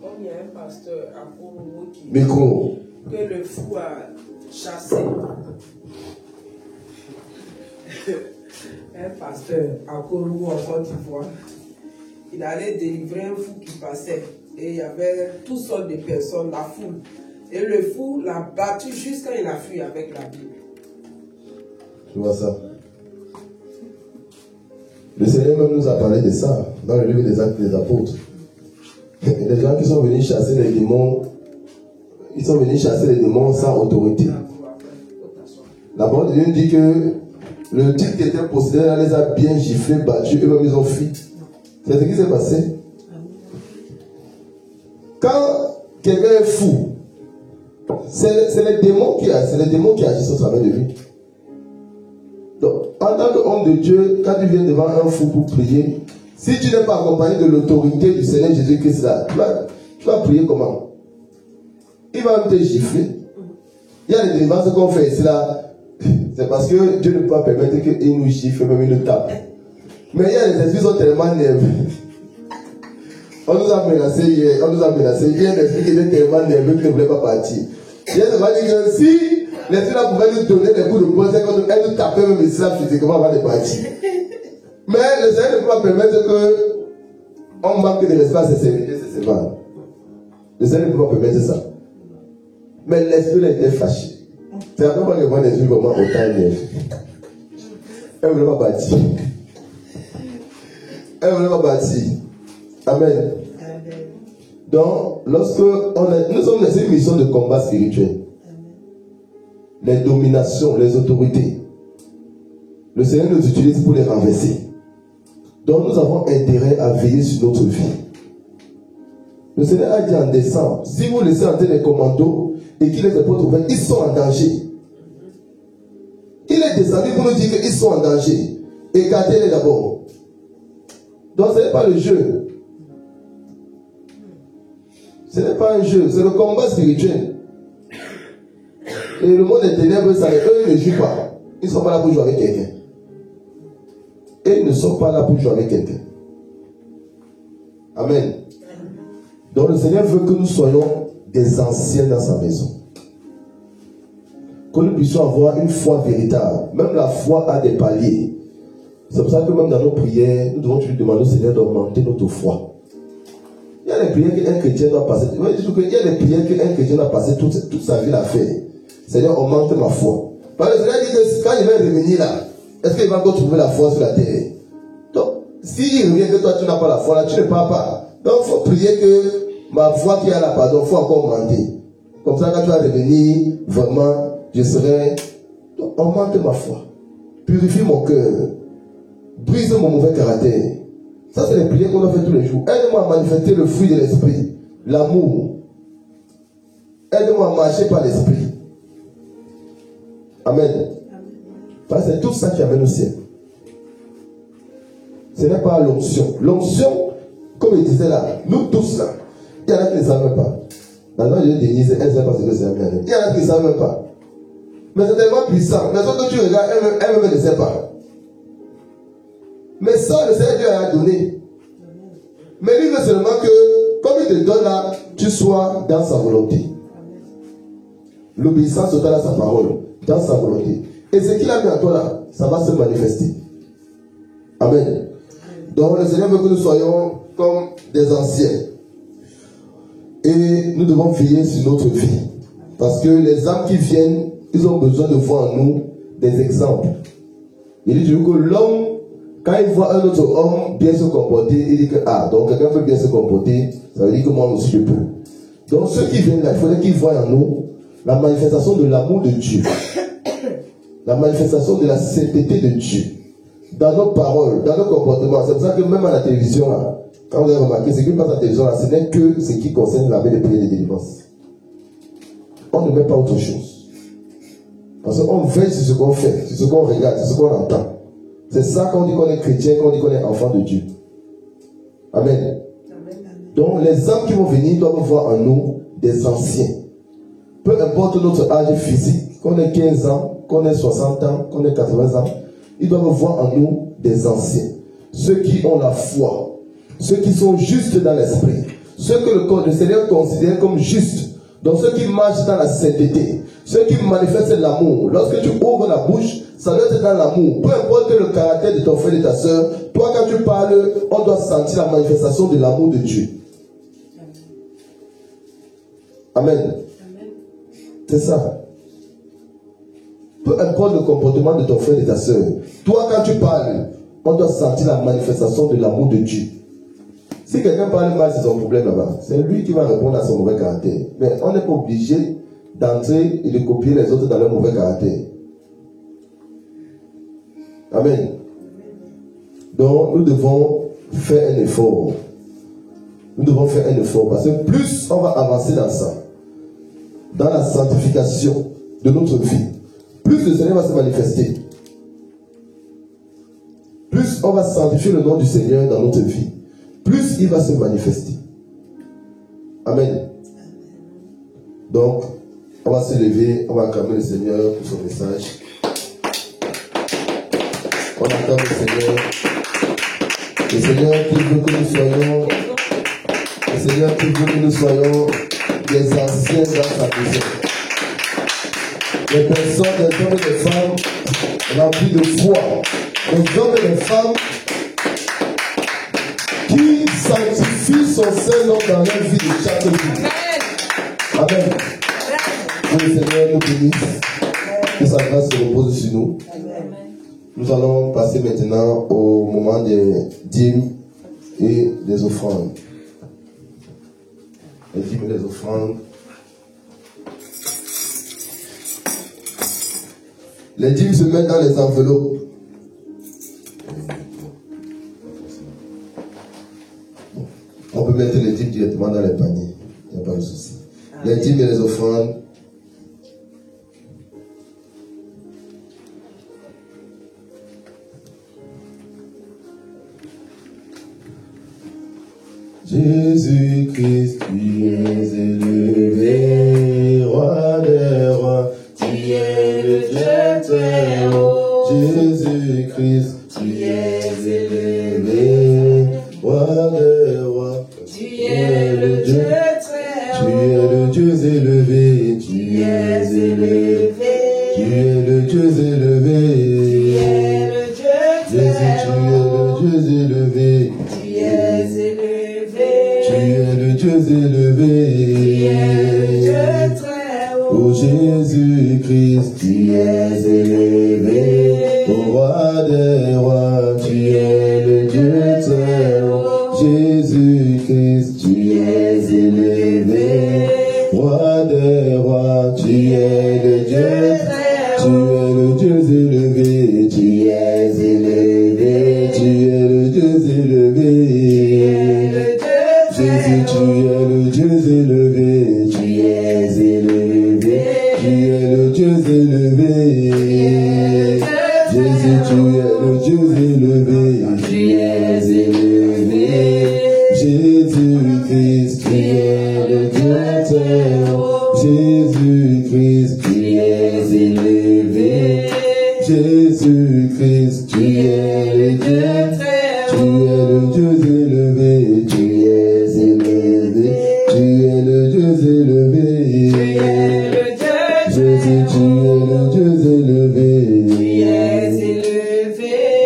S5: Comme il y a un pasteur à Kourougou qui
S1: Micro.
S5: Que le fou a chassé. Un pasteur à Kourougou en Côte d'Ivoire. Il allait délivrer un fou qui passait. Et il y avait toutes sortes de personnes, la foule. Et le fou l'a battu jusqu'à il a fui avec la Bible.
S1: Tu vois ça? Le Seigneur même nous a parlé de ça dans le livre des Actes des Apôtres. Les gens qui sont venus chasser les démons, ils sont venus chasser les démons sans autorité. La parole de Dieu dit que le type qui était possédé les a bien giflés, battus, et même ils ont fui. C'est ce qui s'est passé. Quand quelqu'un est fou, c'est les démons qui agissent au travers de lui. Donc, en tant qu'homme de Dieu, quand tu viens devant un fou pour prier, si tu n'es pas accompagné de l'autorité du Seigneur Jésus-Christ là, tu vas prier comment? Il va même te gifler. Il y a des délivrances qu'on fait ici là. C'est parce que Dieu ne peut pas permettre qu'il nous gifle, même il nous tape. Mais il y a des esprits qui sont tellement nerveux. On nous a menacé hier. Il y a un esprit qui était tellement nerveux qu'il ne voulait pas partir. Il y a des gens qui disent que si l'esprit là pouvait nous donner des coups de poing, c'est qu'elle nous tapait même ici là physiquement avant de partir. Mais le Seigneur ne peut pas permettre qu'on manque de respect à ses serviteurs, ses servants. Le Seigneur ne peut pas permettre ça. Mais l'esprit là était fâché. C'est la première fois que moi l'esprit vraiment autant énervé. Elle ne voulait pas partir. Elle ne voulait pas partir. Amen. Donc, lorsque nous sommes dans une mission de combat spirituel, les dominations, les autorités, le Seigneur nous utilise pour les renverser. Donc, nous avons intérêt à veiller sur notre vie. Le Seigneur a dit en décembre, si vous laissez entrer les commandos et qu'il les portes ouvertes, ils sont en danger. Il est descendu pour nous dire qu'ils sont en danger. Écartez-les d'abord. Donc, ce n'est pas le jeu. Ce n'est pas un jeu, c'est le combat spirituel. Et le monde des ténèbres, eux ne jouent pas. Ils ne sont pas là pour jouer avec quelqu'un. Et ils ne sont pas là pour jouer avec quelqu'un. Amen. Donc le Seigneur veut que nous soyons des anciens dans sa maison. Que nous puissions avoir une foi véritable. Même la foi a des paliers. C'est pour ça que même dans nos prières, nous devons toujours demander au Seigneur d'augmenter notre foi. Il y a des prières qu'un chrétien doit passer. Il y a des prières qu'un chrétien doit passer toute sa vie à faire. Seigneur, augmente ma foi. Parce que le Seigneur dit que quand il va revenir là, est-ce qu'il va encore trouver la foi sur la terre? Donc, s'il revient que toi tu n'as pas la foi là, tu ne pars pas. Donc, il faut prier que ma foi qui a la pardon, il faut encore augmenter. Comme ça, quand tu vas revenir, vraiment, je serai. Donc, augmente ma foi. Purifie mon cœur. Brise mon mauvais caractère. Ça, c'est les prières qu'on doit faire tous les jours. Aide-moi à manifester le fruit de l'esprit, l'amour. Aide-moi à marcher par l'esprit. Amen. Parce que c'est tout ça qui amène au ciel. Ce n'est pas l'onction. L'onction, comme il disait là, nous tous là, il y en a qui ne savent même pas. Maintenant, je dis Denise, elle ne sait pas ce que c'est un bien. Il y en a qui ne savent même pas. Mais c'est tellement puissant. Mais quand tu regardes, elle-même ne sait pas. Mais ça, le Seigneur Dieu a donné. Mais lui veut seulement que, comme il te donne là, tu sois dans sa volonté. L'obéissance totale à sa parole, dans sa volonté. Et ce qu'il a mis en toi là, ça va se manifester. Amen. Donc le Seigneur veut que nous soyons comme des anciens. Et nous devons veiller sur notre vie. Parce que les âmes qui viennent, ils ont besoin de voir en nous des exemples. Il dit toujours que l'homme, quand il voit un autre homme bien se comporter, il dit que, ah, donc quelqu'un peut bien se comporter, ça veut dire que moi aussi je peux. Donc ceux qui viennent là, il faudrait qu'ils voient en nous la manifestation de l'amour de Dieu. La manifestation de la sainteté de Dieu. Dans nos paroles, dans nos comportements. C'est pour ça que même à la télévision, là, quand vous avez remarqué, ce qui passe à la télévision, là, ce n'est que ce qui concerne la veille de prière de délivrance. On ne met pas autre chose. Parce qu'on veille sur ce qu'on fait, sur ce qu'on regarde, sur ce qu'on entend. C'est ça qu'on dit qu'on est chrétien, qu'on dit qu'on est enfant de Dieu. Amen. Donc les âmes qui vont venir doivent voir en nous des anciens. Peu importe notre âge physique, qu'on ait 15 ans, qu'on ait 60 ans, qu'on ait 80 ans, ils doivent voir en nous des anciens. Ceux qui ont la foi, ceux qui sont justes dans l'esprit, ceux que le Seigneur considère comme justes, donc ceux qui marchent dans la sainteté, ceux qui manifestent l'amour. Lorsque tu ouvres la bouche, ça doit être dans l'amour. Peu importe le caractère de ton frère et de ta soeur, toi quand tu parles, on doit sentir la manifestation de l'amour de Dieu. Amen. C'est ça. Peu importe le comportement de ton frère et de ta soeur, toi quand tu parles, on doit sentir la manifestation de l'amour de Dieu. Si quelqu'un parle mal, c'est son problème là-bas. C'est lui qui va répondre à son mauvais caractère. Mais on n'est pas obligé d'entrer et de copier les autres dans leur mauvais caractère. Amen. Donc nous devons faire un effort. Nous devons faire un effort parce que plus on va avancer dans ça, dans la sanctification de notre vie, plus le Seigneur va se manifester. Plus on va sanctifier le nom du Seigneur dans notre vie, plus il va se manifester. Amen. Donc, on va se lever, on va acclamer le Seigneur pour son message. On acclame le Seigneur. Le Seigneur qui veut que nous soyons, le Seigneur qui veut que nous soyons des anciens dans sa maison. Des personnes, des hommes et des femmes remplis de foi. Des hommes et des femmes qui sanctifient son Saint-Nom dans leur vie de chaque jour. Amen. Que le Seigneur nous bénisse. Que sa grâce se repose sur nous. Amen. Nous allons passer maintenant au moment des dîmes et des offrandes. Les dîmes et les offrandes. Les dîmes se mettent dans les enveloppes. On peut mettre les dîmes directement dans les paniers. Il n'y a pas de souci. Les dîmes et les offrandes. Jésus-Christ, tu es élevé, roi des rois, tu Roi des rois, tu es le Dieu, tu es le Dieu élevé, tu es élevé, tu es le Dieu élevé. Jésus, tu es le Dieu élevé, tu es élevé, tu es le Dieu élevé. Jésus, tu es le Dieu élevé, tu es élevé. Jésus-Christ, tu es le Dieu très haut. Jésus-Christ, tu es élevé. Jésus-Christ, tu es le Dieu très haut. Tu es le Dieu élevé, tu es élevé. Tu es le Dieu élevé. Jésus, tu es le Dieu élevé.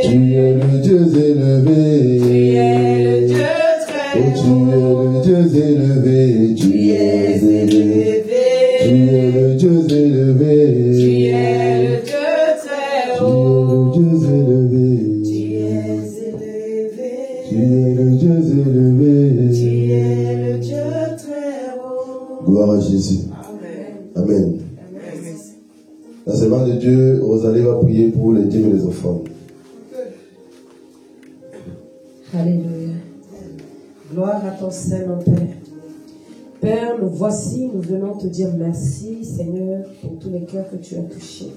S1: Tu es le Dieu élevé. Oh, tu es le Dieu élevé, tu es élevé, tu es le Dieu élevé, tu es le Dieu élevé, tu es le Dieu élevé, tu es le Dieu très haut. Gloire à Jésus. Amen. La servante de Dieu, Rosalie va prier pour les dîmes et les offrandes.
S4: Alléluia. Gloire à ton Saint-Nom, Père. Père, nous voici, nous venons te dire merci, Seigneur, pour tous les cœurs que tu as touchés.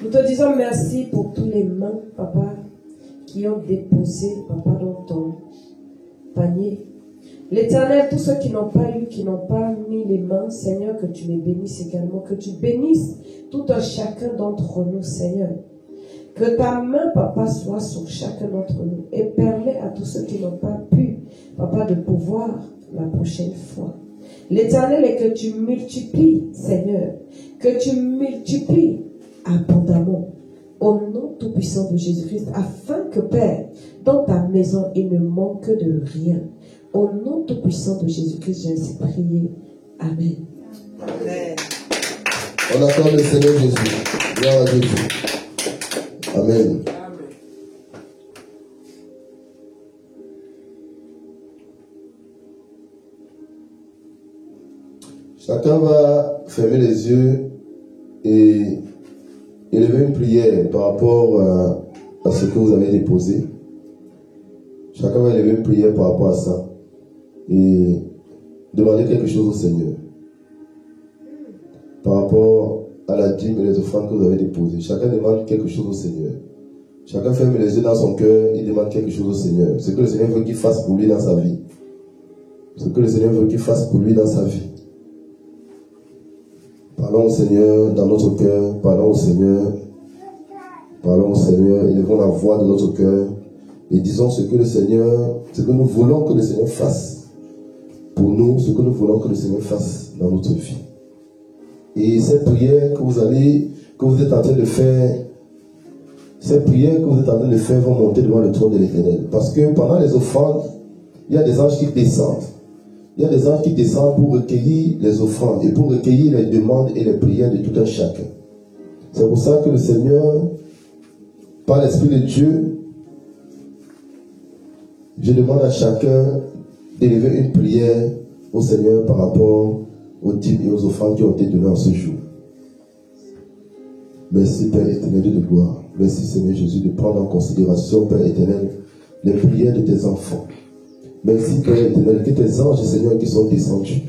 S4: Nous te disons merci pour tous les mains, Papa, qui ont déposé, Papa, dans ton panier. L'Éternel, tous ceux qui n'ont pas eu, qui n'ont pas mis les mains, Seigneur, que tu les bénisses également, que tu bénisses tout un chacun d'entre nous, Seigneur. Que ta main, Papa, soit sur chacun d'entre nous et permet à tous ceux qui n'ont pas pu, Papa, de pouvoir la prochaine fois. L'Éternel est que tu multiplies, Seigneur, que tu multiplies abondamment au nom tout-puissant de Jésus-Christ, afin que, Père, dans ta maison, il ne manque de rien. Au nom tout-puissant de Jésus-Christ, j'ai ainsi prié. Amen.
S5: Amen.
S1: On acclame le Seigneur Jésus. Gloire à Jésus. Amen. Chacun va fermer les yeux et élever une prière par rapport à ce que vous avez déposé. Chacun va élever une prière par rapport à ça et demander quelque chose au Seigneur par rapport à la dîme et les offrandes que vous avez déposées. Chacun demande quelque chose au Seigneur. Chacun ferme les yeux dans son cœur et demande quelque chose au Seigneur. Ce que le Seigneur veut qu'il fasse pour lui dans sa vie. Ce que le Seigneur veut qu'il fasse pour lui dans sa vie. Parlons au Seigneur dans notre cœur. Parlons au Seigneur. Parlons au Seigneur. Élevons la voix de notre cœur. Et disons ce que le Seigneur, ce que nous voulons que le Seigneur fasse pour nous, ce que nous voulons que le Seigneur fasse dans notre vie. Et cette prière que vous êtes en train de faire, ces prières que vous êtes en train de faire vont monter devant le trône de l'Éternel. Parce que pendant les offrandes, il y a des anges qui descendent. Il y a des anges qui descendent pour recueillir les offrandes et pour recueillir les demandes et les prières de tout un chacun. C'est pour ça que le Seigneur, par l'Esprit de Dieu, je demande à chacun d'élever une prière au Seigneur par rapport aux dîmes et aux offrandes qui ont été données en ce jour. Merci Père éternel de gloire. Merci Seigneur Jésus de prendre en considération, Père éternel, les prières de tes enfants. Merci Père éternel, que tes anges, Seigneur, qui sont descendus,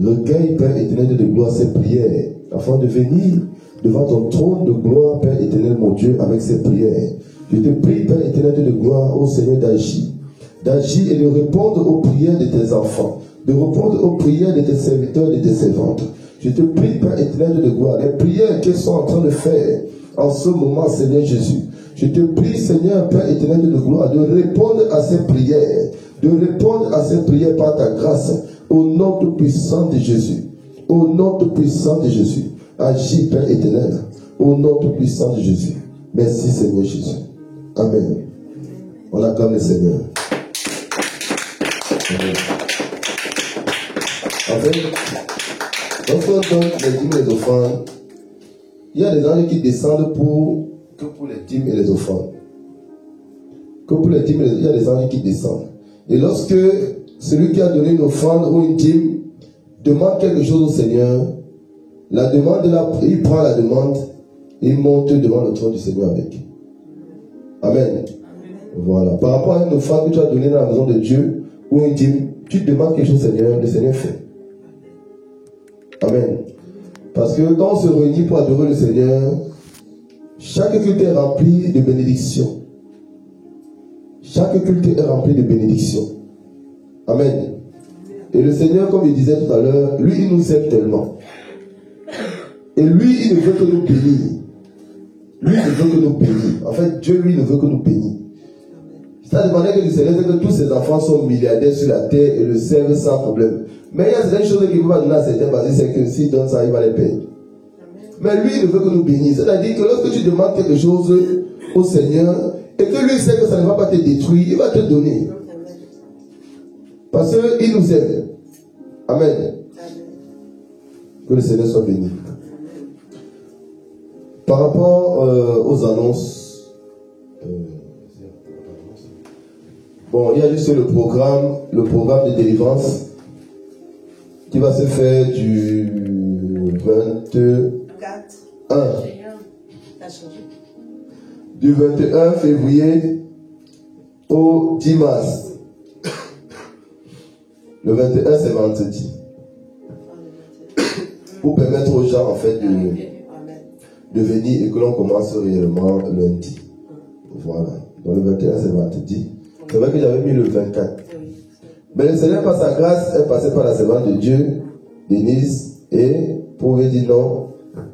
S1: recueillent, Père éternel de gloire, ces prières, afin de venir devant ton trône de gloire, Père éternel, mon Dieu, avec ces prières. Je te prie, Père éternel de gloire, ô Seigneur, d'agir et de répondre aux prières de tes enfants, de répondre aux prières de tes serviteurs et de tes servantes. Je te prie, Père éternel de gloire, les prières qu'ils sont en train de faire en ce moment, Seigneur Jésus. Je te prie, Seigneur, Père éternel de gloire, de répondre à ces prières, par ta grâce, au nom tout puissant de Jésus. Au nom tout puissant de Jésus. Agis, Père éternel, au nom tout puissant de Jésus. Merci, Seigneur Jésus. Amen. On acclame le Seigneur. Amen. En fait, lorsqu'on donne les dîmes et les offrandes, il y a des anges qui descendent que pour les dîmes et les offrandes. Il y a des anges qui descendent. Et lorsque celui qui a donné une offrande ou une dîme demande quelque chose au Seigneur, la demande, il prend la demande et il monte devant le trône du Seigneur avec. Amen. Voilà. Par rapport à une offrande que tu as donnée dans la maison de Dieu, ou une dîme, tu demandes quelque chose au Seigneur, le Seigneur fait. Amen. Parce que quand on se réunit pour adorer le Seigneur, chaque culte est rempli de bénédictions. Chaque culte est rempli de bénédictions. Amen. Et le Seigneur, comme il disait tout à l'heure, lui, il nous aime tellement. Et lui, il ne veut que nous bénir. Lui, il ne veut que nous bénir. En fait, Dieu, lui, ne veut que nous bénir. Ça demandait que le Seigneur sait que tous ses enfants sont milliardaires sur la terre et le servent sans problème. Mais il y a certaines choses qu'il ne peut pas donner à certains parce que c'est que s'il donne ça, il va les payer. Mais lui, il ne veut que nous bénisse. C'est-à-dire que lorsque tu demandes quelque chose au Seigneur et que lui sait que ça ne va pas te détruire, il va te donner. Parce qu'il nous aime. Amen. Que le Seigneur soit béni. Par rapport aux annonces, bon, il y a juste le programme de délivrance qui va se faire du 21 février au 10 mars. Le 21 c'est vendredi. Pour permettre aux gens en fait de venir et que l'on commence réellement lundi. Voilà. Donc le 21 c'est vendredi. C'est vrai que j'avais mis le 24. Mais le Seigneur par sa grâce est passé par la servante de Dieu, Denise, et pour lui dire non,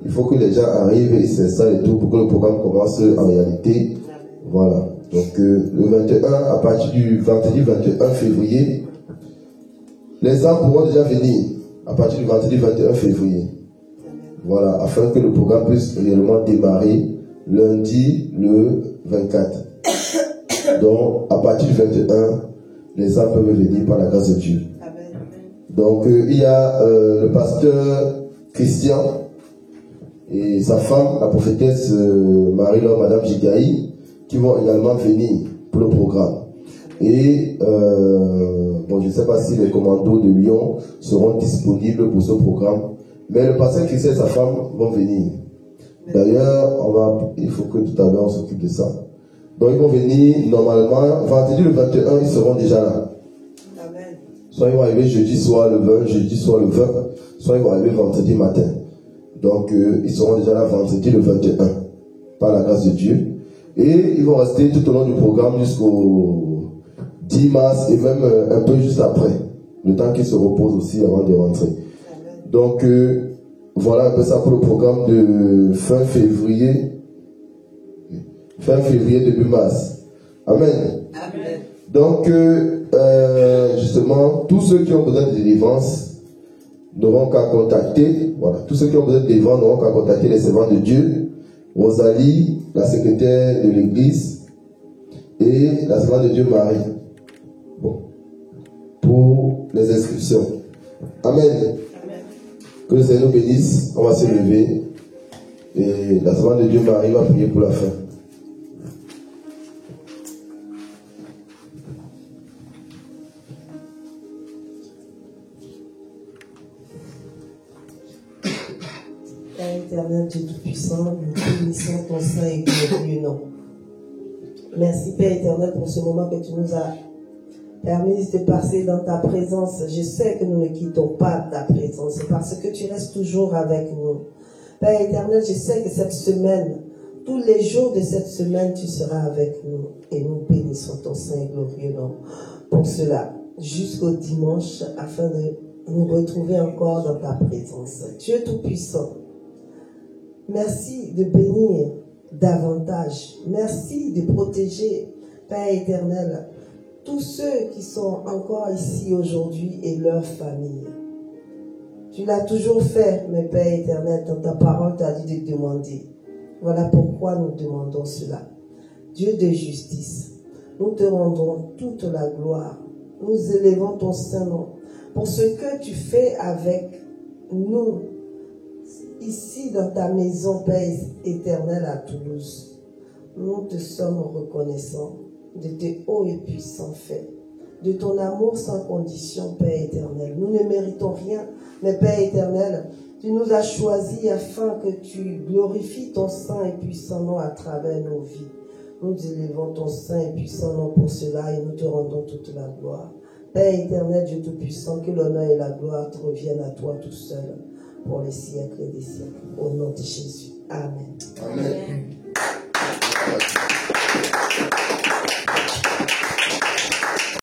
S1: il faut que les gens arrivent et s'installent et tout pour que le programme commence en réalité. Voilà. Donc le 21, à partir du vendredi 21 février, les gens pourront déjà venir à partir du vendredi 21 février. Voilà, afin que le programme puisse réellement démarrer lundi le 24. Donc, à partir du 21, les gens peuvent venir par la grâce de Dieu. Donc, il y a le pasteur Christian et sa femme, la prophétesse Marie-Laure, Madame Gigaï, qui vont également venir pour le programme. Et bon, je ne sais pas si les commandos de Lyon seront disponibles pour ce programme, mais le pasteur Christian et sa femme vont venir. D'ailleurs, il faut que tout à l'heure on s'occupe de ça. Donc ils vont venir normalement, vendredi le 21, ils seront déjà là. Amen. Soit ils vont arriver jeudi soir le 20, jeudi soir le 20, soit ils vont arriver vendredi matin. Donc ils seront déjà là vendredi le 21, par la grâce de Dieu. Et ils vont rester tout au long du programme jusqu'au 10 mars et même un peu juste après, le temps qu'ils se reposent aussi avant de rentrer. Amen. Donc voilà un peu ça pour le programme de fin février, début mars. Amen. Amen. Donc justement, tous ceux qui ont besoin de délivrance n'auront qu'à contacter, voilà, tous ceux qui ont besoin de délivrance n'auront qu'à contacter les servants de Dieu, Rosalie, la secrétaire de l'église, et la servante de Dieu Marie. Bon. Pour les inscriptions. Amen. Amen. Que le Seigneur nous bénisse. On va se lever. Et la servante de Dieu Marie va prier pour la fin.
S2: Père éternel, Dieu Tout-Puissant, nous bénissons ton saint et glorieux nom. Merci Père éternel pour ce moment que tu nous as permis de passer dans ta présence. Je sais que nous ne quittons pas ta présence parce que tu restes toujours avec nous. Père éternel, je sais que cette semaine, tous les jours de cette semaine, tu seras avec nous et nous bénissons ton saint et glorieux nom pour cela, jusqu'au dimanche, afin de nous retrouver encore dans ta présence. Dieu Tout-Puissant, merci de bénir davantage. Merci de protéger, Père éternel, tous ceux qui sont encore ici aujourd'hui et leurs familles. Tu l'as toujours fait, mais Père éternel, dans ta parole, tu as dit de demander. Voilà pourquoi nous demandons cela. Dieu de justice, nous te rendons toute la gloire. Nous élevons ton saint nom pour ce que tu fais avec nous ici dans ta maison, Père éternel à Toulouse. Nous te sommes reconnaissants de tes hauts et puissants faits. de ton amour sans condition, Père éternel. Nous ne méritons rien, mais Père éternel, tu nous as choisis afin que tu glorifies ton saint et puissant nom à travers nos vies. Nous élevons ton saint et puissant nom pour cela et nous te rendons toute la gloire. Père éternel, Dieu Tout-Puissant, que l'honneur et la gloire te reviennent à toi tout seul pour les siècles des siècles. Au nom de Jésus. Amen.
S1: Amen.